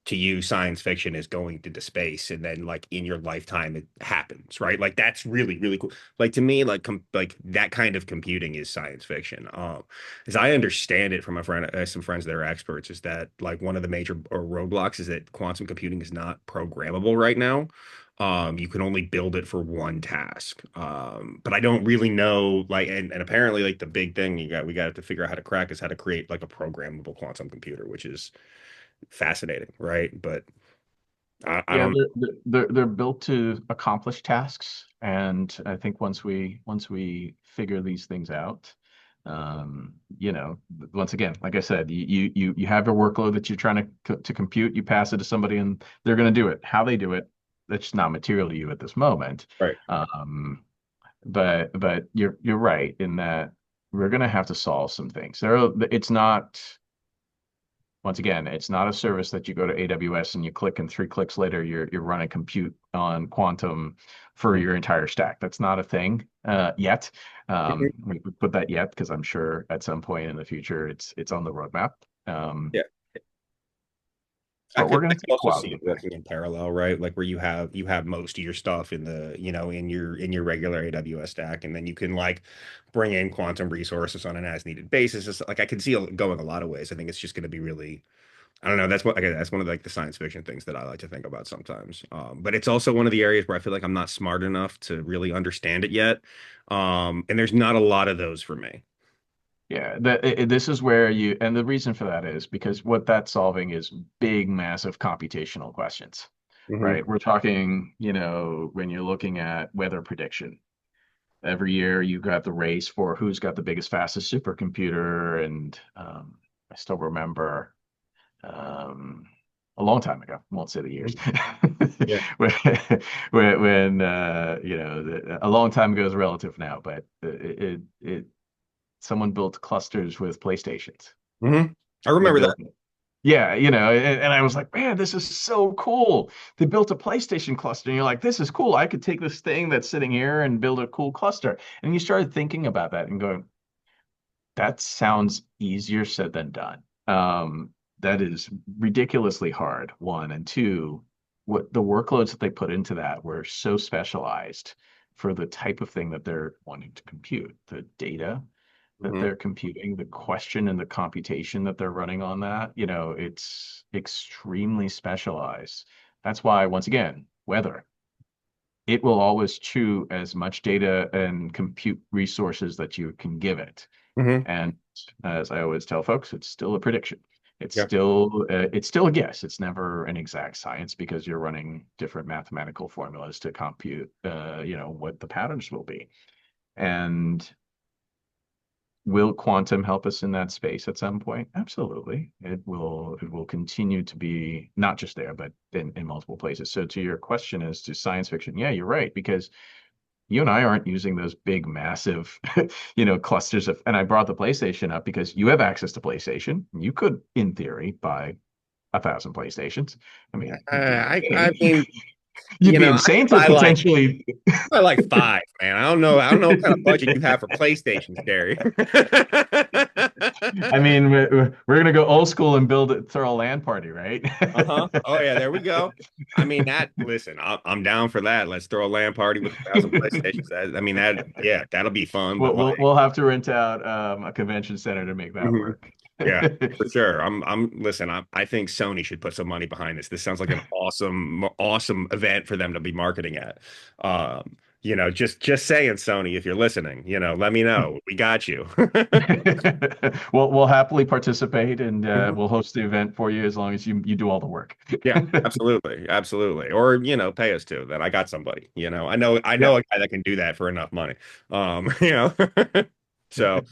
to you science fiction is going into space and then like in your lifetime it happens, right? Like that's really really cool. Like to me like like that kind of computing is science fiction. As I understand it from a friend some friends that are experts is that like one of the major or roadblocks is that quantum computing is not programmable right now. You can only build it for one task. But I don't really know, like, and apparently, like, the big thing we got to figure out how to crack is how to create like a programmable quantum computer, which is fascinating, right? But I Yeah, don't. they're built to accomplish tasks, and I think once we figure these things out, You know, once again, like I said, you have a workload that you're trying to compute, you pass it to somebody and they're going to do it. How they do it, that's not material to you at this moment. Right. Um, but you're right in that we're going to have to solve some things. It's not, once again, it's not a service that you go to AWS and you click and 3 clicks later you're running compute on quantum for your entire stack. That's not a thing yet. Mhm. We put that yet because I'm sure at some point in the future it's on the roadmap. Um, Yeah. but we're I going to could take a also while to see it get there. working in parallel, right? Like where you have most of your stuff in the, in your regular AWS stack, and then you can like bring in quantum resources on an as needed basis. It's like I can see it going a lot of ways. I think it's just going to be really, I don't know. That's what, again, that's one of like the science fiction things that I like to think about sometimes. But it's also one of the areas where I feel like I'm not smart enough to really understand it yet. And there's not a lot of those for me. Yeah, this is where you, and the reason for that is because what that's solving is big, massive computational questions, Hmm. right? We're talking, when you're looking at weather prediction, every year you got the race for who's got the biggest, fastest supercomputer. And I still remember um, a long time ago, I won't say the years, Yeah. when, a long time ago is relative now, but someone built clusters with PlayStations. Hmm. I They remember that. built Yeah, and I was like, man, this is so cool. They built a PlayStation cluster, and you're like, this is cool. I could take this thing that's sitting here and build a cool cluster. And you started thinking about that and going, that sounds easier said than done. That is ridiculously hard, one. And two, what the workloads that they put into that were so specialized for the type of thing that they're wanting to compute, the data that Hmm. they're computing, the question and the computation that they're running on that, it's extremely specialized. That's why, once again, weather, it will always chew as much data and compute resources that you can give it. Hmm. And as I always tell folks, it's still a prediction. Yeah. It's still a guess. It's never an exact science because you're running different mathematical formulas to compute, what the patterns will be. And will quantum help us in that space at some point? Absolutely. It will continue to be not just there, but in multiple places. So to your question as to science fiction, yeah, you're right, because you and I aren't using those big, massive, clusters of, and I brought the PlayStation up because you have access to PlayStation. You could, in theory, buy 1,000 PlayStations. I mean, you'd be I insane. mean, You'd be I insane could to buy like potentially. I like five, man. I don't know what kind of budget you have for PlayStations, Derry. I mean, we're gonna go old school and build it, throw a LAN party, right? Uh-huh. Oh yeah, there we go. I mean that. Listen, I'm down for that. Let's throw a LAN party with 1,000 PlayStations. I mean that. Yeah, that'll be fun. But like, We'll have to rent out a convention center to make that mhm. work. Yeah, for sure. Listen, I think Sony should put some money behind this. This sounds like an awesome event for them to be marketing at. Just saying, Sony, if you're listening, let me know. We got you. We'll happily participate and Mhm. we'll host the event for you as long as you do all the work. Yeah, absolutely. Absolutely. Or, pay us too. Then I got somebody, I Yeah. know a guy that can do that for enough money. You know. So,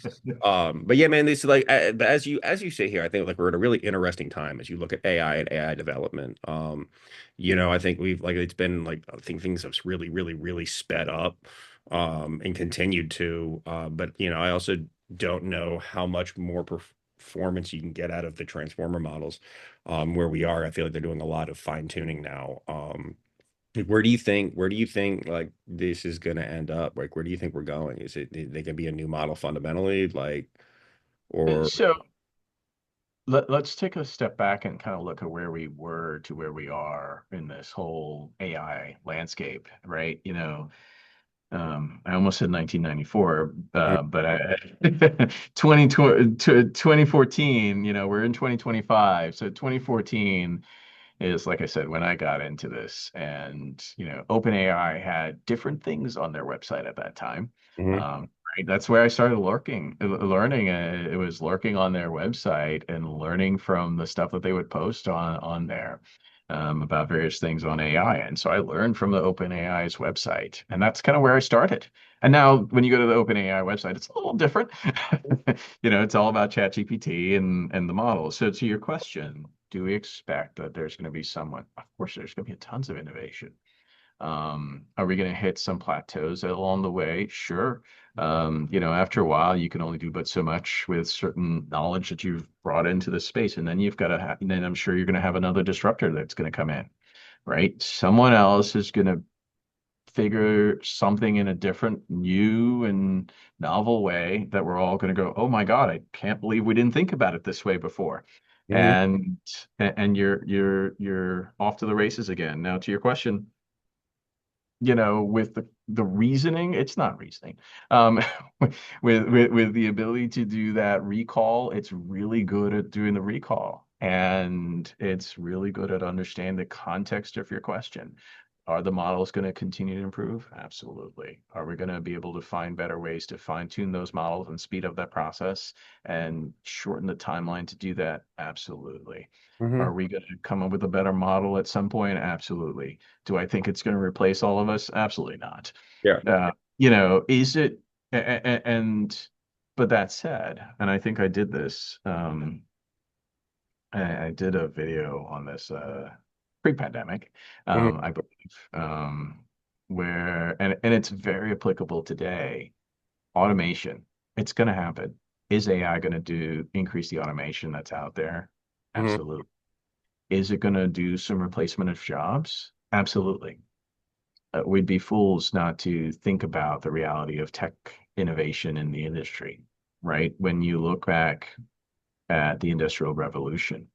but yeah, man, this is like but as you say here, I think like we're at a really interesting time as you look at AI and AI development. I think we've like it's been like I think things have really sped up and continued to. But I also don't know how much more performance you can get out of the transformer models where we are. I feel like they're doing a lot of fine tuning now. Like, where do you think like this is going to end up? Like, where do you think we're going? Is it they can be a new model fundamentally, like, or So let's take a step back and kind of look at where we were to where we are in this whole AI landscape, right? I almost said 1994, but 2014, we're in 2025. So 2014 is, like I said, when I got into this. And, OpenAI had different things on their website at that time. Mhm. Right? That's where I started learning. It was lurking on their website and learning from the stuff that they would post on there. about various things on AI. And so I learned from the OpenAI's website, and that's kind of where I started. And now when you go to the OpenAI website, it's a little different. It's all about ChatGPT and the models. So to your question, do we expect that there's going to be someone? Of course, there's going to be tons of innovation. Are we going to hit some plateaus along the way? Sure. After a while, you can only do but so much with certain knowledge that you've brought into the space, and then you've got to have, then I'm sure you're going to have another disruptor that's going to come in, right? Someone else is going to figure something in a different, new and novel way that we're all going to go, oh my God, I can't believe we didn't think about it this way before. Hmm. And you're off to the races again. Now, to your question, with the reasoning, it's not reasoning. Um, with the ability to do that recall, it's really good at doing the recall, and it's really good at understanding the context of your question. Are the models going to continue to improve? Absolutely. Are we going to be able to find better ways to fine tune those models and speed up that process and shorten the timeline to do that? Absolutely. Hmm. Are we going to come up with a better model at some point? Absolutely. Do I think it's going to replace all of us? Absolutely not. Yeah. Is it, and, but that said, and I think I did this, I did a video on this pre-pandemic, Hmm. I believe, and it's very applicable today. Automation, it's going to happen. Is AI going to increase the automation that's out there? Hmm. Absolutely. Is it going to do some replacement of jobs? Absolutely. We'd be fools not to think about the reality of tech innovation in the industry, right? When you look back at the Industrial Revolution,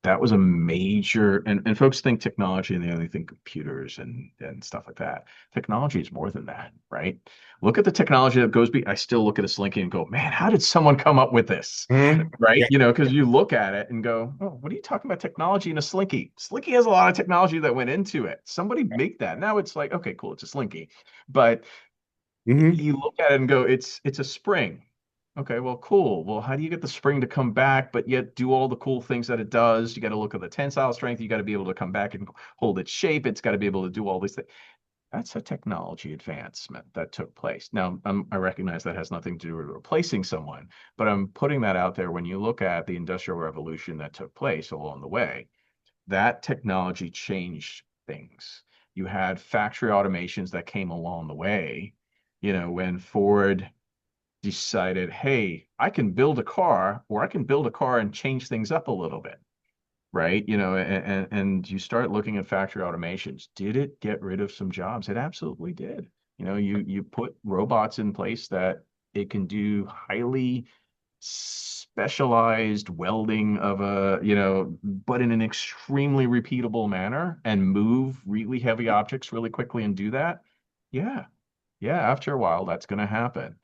that was a major, and folks think technology and they only think computers and stuff like that. Technology is more than that, right? Look at the technology that goes I still look at a Slinky and go, man, how did someone come up with this? Hmm. Right? Yeah. Because you look at it and go, oh, what are you talking about technology in a Slinky? Slinky has a lot of technology that went into it. Somebody make that. Now it's like, okay, cool, it's a Slinky. But Hmm. you look at it and go, it's a spring. Okay, well, cool. Well, how do you get the spring to come back, but yet do all the cool things that it does? You got to look at the tensile strength. You got to be able to come back and hold its shape. It's got to be able to do all these things. That's a technology advancement that took place. Now, I recognize that has nothing to do with replacing someone, but I'm putting that out there. When you look at the Industrial Revolution that took place along the way, that technology changed things. You had factory automations that came along the way. When Ford decided, hey, I can build a car, or I can build a car and change things up a little bit, right? And you start looking at factory automations. Did it get rid of some jobs? It absolutely did. You put robots in place that it can do highly specialized welding of but in an extremely repeatable manner and move really heavy objects really quickly and do that. Yeah, yeah, after a while, that's going to happen.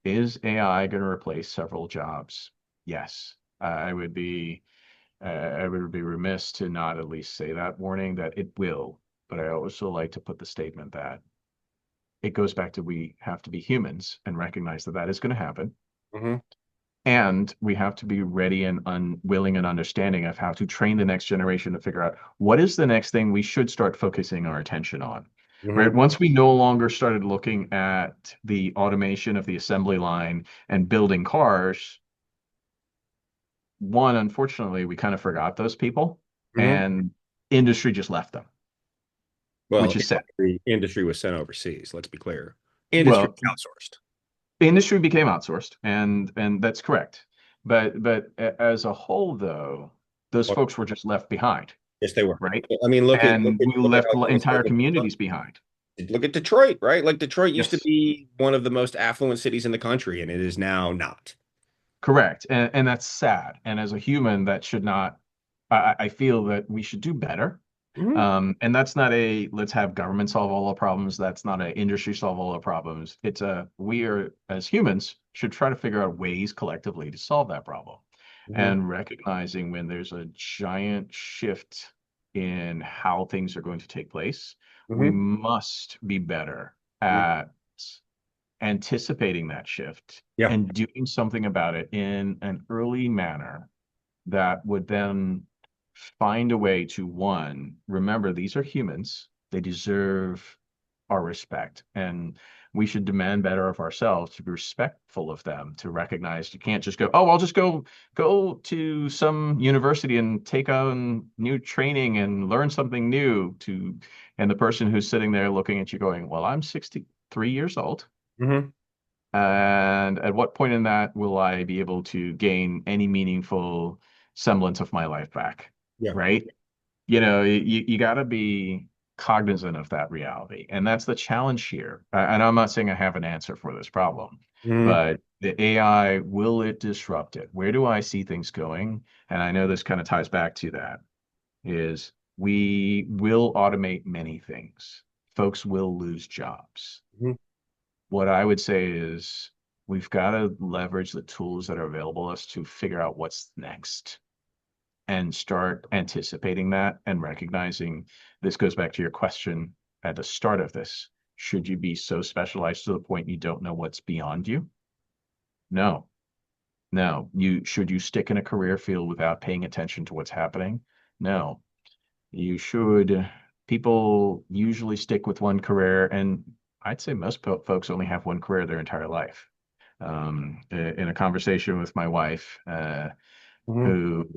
Is AI going to replace several jobs? Yes. I would be remiss to not at least say that warning that it will. But I also like to put the statement that it goes back to we have to be humans and recognize that that is going to happen. Hmm. And we have to be ready and unwilling and understanding of how to train the next generation to figure out what is the next thing we should start focusing our attention on. Right. Hmm. Once we no longer started looking at the automation of the assembly line and building cars, one, unfortunately, we kind of forgot those people Hmm. and industry just left them, which Well, is sad. industry was sent overseas. Let's be clear. Industry Well, was outsourced. industry became outsourced, and that's correct. But as a whole, though, those Well, folks were just left behind, yes, they were. right? I mean, And we look at left how things entire work in Detroit. communities behind. Look at Detroit, right? Like Detroit used to Yes, be one of the most affluent cities in the country, and it is now not. correct. And that's sad. And as a human, that should not, I feel that we should do better. Hmm. And that's not a let's have government solve all the problems. That's not a industry solve all the problems. It's a we are as humans should try to figure out ways collectively to solve that problem. Hmm. And recognizing when there's a giant shift in how things are going to take place, we Hmm. must be better at anticipating that shift Yeah. and doing something about it in an early manner that would then find a way to, one, remember these are humans. They deserve our respect. And we should demand better of ourselves to be respectful of them, to recognize you can't just go, oh, I'll just go to some university and take on new training and learn something new to, and the person who's sitting there looking at you going, well, I'm 63 years old. Hmm. And at what point in that will I be able to gain any meaningful semblance of my life back? Yeah. Right? You got to be cognizant of that reality. And that's the challenge here. And I'm not saying I have an answer for this problem, Hmm. but the AI, will it disrupt it? Where do I see things going? And I know this kind of ties back to that, is we will automate many things. Folks will lose jobs. Hmm. What I would say is we've got to leverage the tools that are available to us to figure out what's next and start anticipating that and recognizing this goes back to your question at the start of this. Should you be so specialized to the point you don't know what's beyond you? No, no. Should you stick in a career field without paying attention to what's happening? No. You should. People usually stick with one career, and I'd say most folks only have one career their entire life. In a conversation with my wife, Hmm. who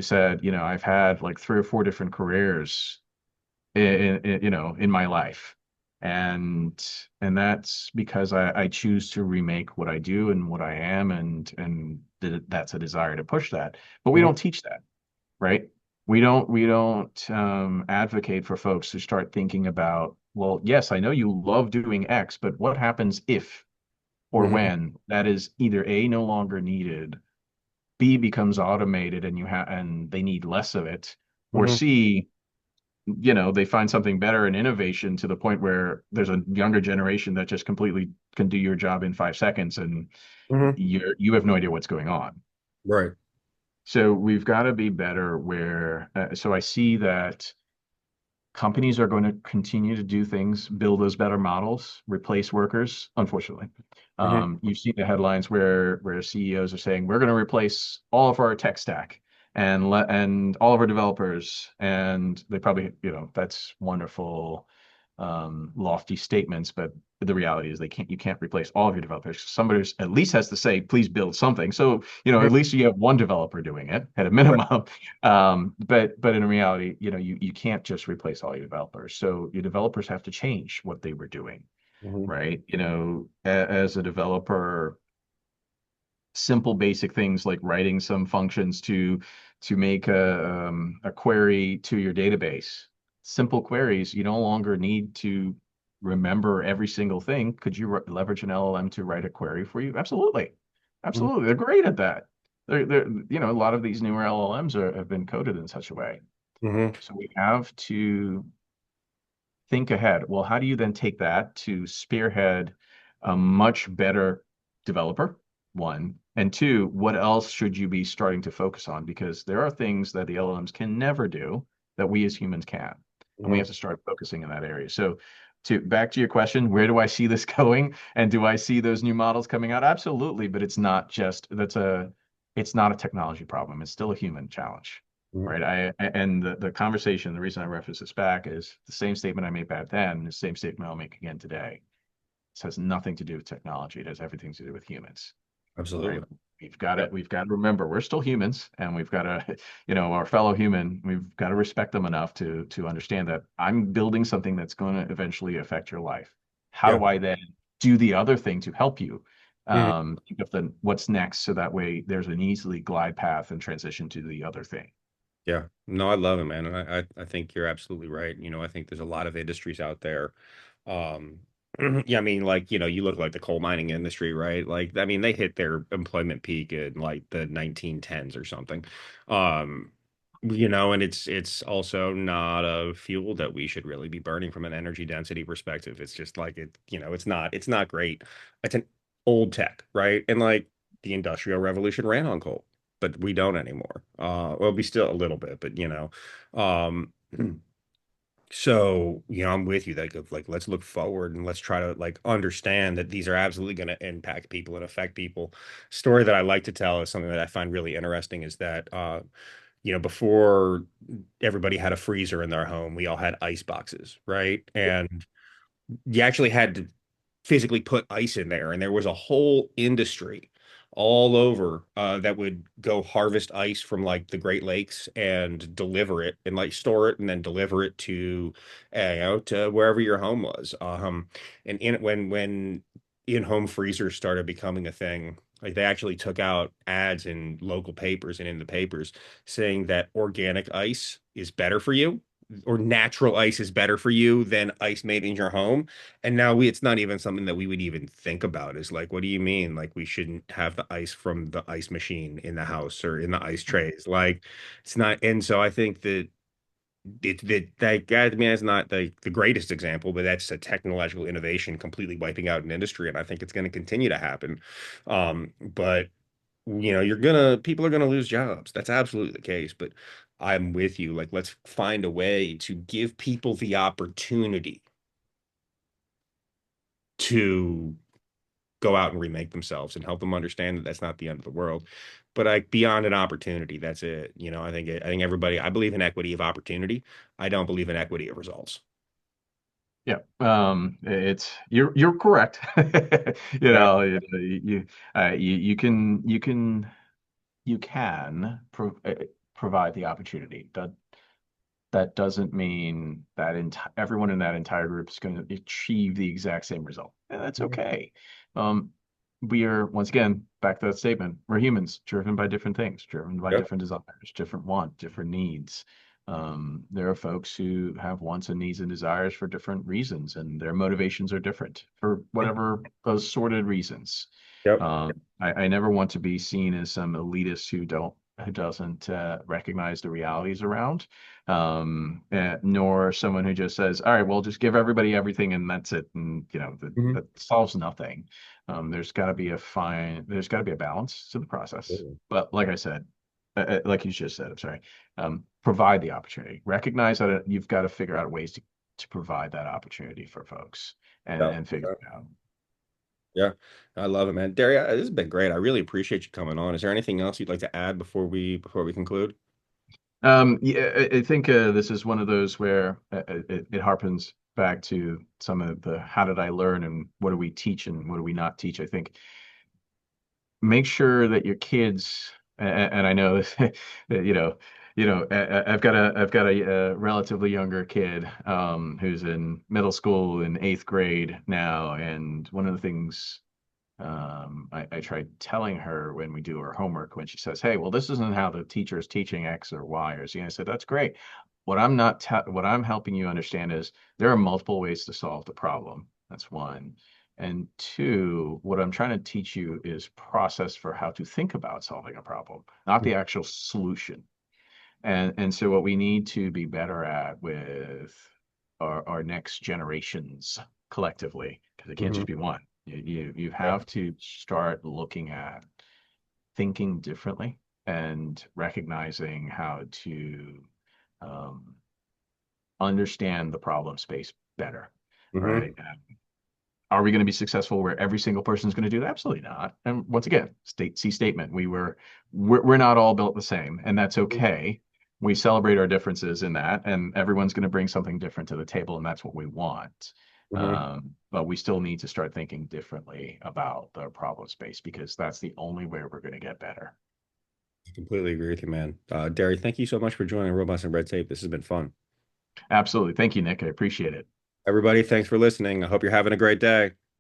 said, I've had like three or four different careers in my life, and that's because I choose to remake what I do and what I am, and that's a desire to push that. But we Hmm. don't teach that, right? We don't advocate for folks to start thinking about, well, yes, I know you love doing X, but what happens if or Hmm. when that is either A, no longer needed, B, becomes automated and they need less of it, or Hmm. C, they find something better in innovation to the point where there's a younger generation that just completely can do your job in 5 seconds and Hmm. you have no idea what's going on. Right. So we've got to be better so I see that companies are going to continue to do things, build those better models, replace workers, unfortunately. Hmm. You've seen the headlines where CEOs are saying, we're going to replace all of our tech stack and all of our developers. And they probably, that's wonderful, lofty statements, but the reality is you can't replace all of your developers. Somebody at least has to say, please build something. So, at least you have one developer doing it at a Right. minimum. But in reality, you can't just replace all your developers. So your developers have to change what they were doing, Hmm. right? As a developer, simple basic things like writing some functions to make a query to your database. Simple queries, you no longer need to remember every single thing. Could you leverage an LLM to write a query for you? Absolutely. Hmm. Absolutely. They're great at that. A lot of these newer LLMs have been coded in such a way. Hmm. So we have to think ahead. Well, how do you then take that to spearhead a much better developer? One. And two, what else should you be starting to focus on? Because there are things that the LLMs can never do that we as humans can. And we Hmm. have to start focusing in that area. So to back to your question, where do I see this going? And do I see those new models coming out? Absolutely, but it's not a technology problem. It's still a human challenge. Hmm. Right. And the conversation, the reason I reference this back is the same statement I made back then, the same statement I'll make again today. This has nothing to do with technology. It has everything to do with humans. Right. Absolutely. Yeah. We've got to remember we're still humans and we've got to, our fellow human, we've got to respect them enough to understand that I'm building something that's going to eventually affect your life. How Yeah. do I then do the other thing to help you? Hmm. Think of what's next so that way there's an easily glide path and transition to the other thing. Yeah. No, I love it, man. And I think you're absolutely right. I think there's a lot of industries out there. Um, yeah, I mean, like, you look like the coal mining industry, right? Like, I mean, they hit their employment peak in like the 1910s or something. Um, and it's also not a fuel that we should really be burning from an energy density perspective. It's just like it's not great. It's an old tech, right? And like the Industrial Revolution ran on coal, but we don't anymore. Well, we still a little bit, but um, so I'm with you. Like let's look forward and let's try to like understand that these are absolutely going to impact people and affect people. Story that I like to tell is something that I find really interesting is that before everybody had a freezer in their home, we all had ice boxes, right? And you actually had to physically put ice in there, and there was a whole industry all over that would go harvest ice from like the Great Lakes and deliver it and like store it and then deliver it to to wherever your home was. And when in-home freezers started becoming a thing, like they actually took out ads in local papers and in the papers saying that organic ice is better for you, or natural ice is better for you than ice made in your home. And now it's not even something that we would even think about. Is like, what do you mean? Like we shouldn't have the ice from the ice machine in the house or in the ice trays? Like it's not. And so I think that I mean, it's not the greatest example, but that's a technological innovation completely wiping out an industry, and I think it's going to continue to happen. But people are gonna lose jobs. That's absolutely the case. But I'm with you. Like, let's find a way to give people the opportunity to go out and remake themselves and help them understand that that's not the end of the world. But like beyond an opportunity, that's it. I think everybody, I believe in equity of opportunity. I don't believe in equity of results. Yeah, it's you're correct. You Yeah. know, you can provide the opportunity. That doesn't mean that everyone in that entire group is going to achieve the exact same result. And that's Mhm. okay. Um, we are, once again, back to that statement. We're humans driven by different things, driven by Yep. different desires, different want, different needs. There are folks who have wants and needs and desires for different reasons, and their motivations are different for whatever those sorted reasons. Yep. I never want to be seen as some elitist who doesn't recognize the realities around, nor someone who just says, "All right, well, just give everybody everything and that's it," and Mhm. that solves nothing. There's got to be a balance to the process. Absolutely. But like I said, like you just said, I'm sorry, provide the opportunity. Recognize that you've got to figure out ways to provide that opportunity for folks Yeah. and figure Yeah. it out. Yeah. I love it, man. Daria, this has been great. I really appreciate you coming on. Is there anything else you'd like to add before we conclude? Yeah, I think this is one of those where it harpens back to some of the how did I learn and what do we teach and what do we not teach. I think make sure that your kids, and I know that, I've got a relatively younger kid who's in middle school in eighth grade now, and one of the things I tried telling her when we do her homework, when she says, "Hey, well, this isn't how the teacher is teaching X or Y or Z." I said, "That's great. What I'm helping you understand is there are multiple ways to solve the problem. That's one. And two, what I'm trying to teach you is process for how to think about solving a problem, not the actual solution." And so what we need to be better at with our next generations collectively, because it can't Hmm. just be one. You Yeah. have to start looking at thinking differently and recognizing how to um, understand the problem space better, Hmm. right? Are we going to be successful where every single person is going to do that? Absolutely not. And once again, statement. We're not all built the same, and that's okay. We celebrate our differences in that, and everyone's going to bring something different to the table, and that's what we want. Hmm. But we still need to start thinking differently about the problem space because that's the only way we're going to get better. Completely agree with you, man. Derry, thank you so much for joining Robots and Red Tape. This has been fun. Absolutely. Thank you, Nick. I appreciate it. Everybody, thanks for listening. I hope you're having a great day.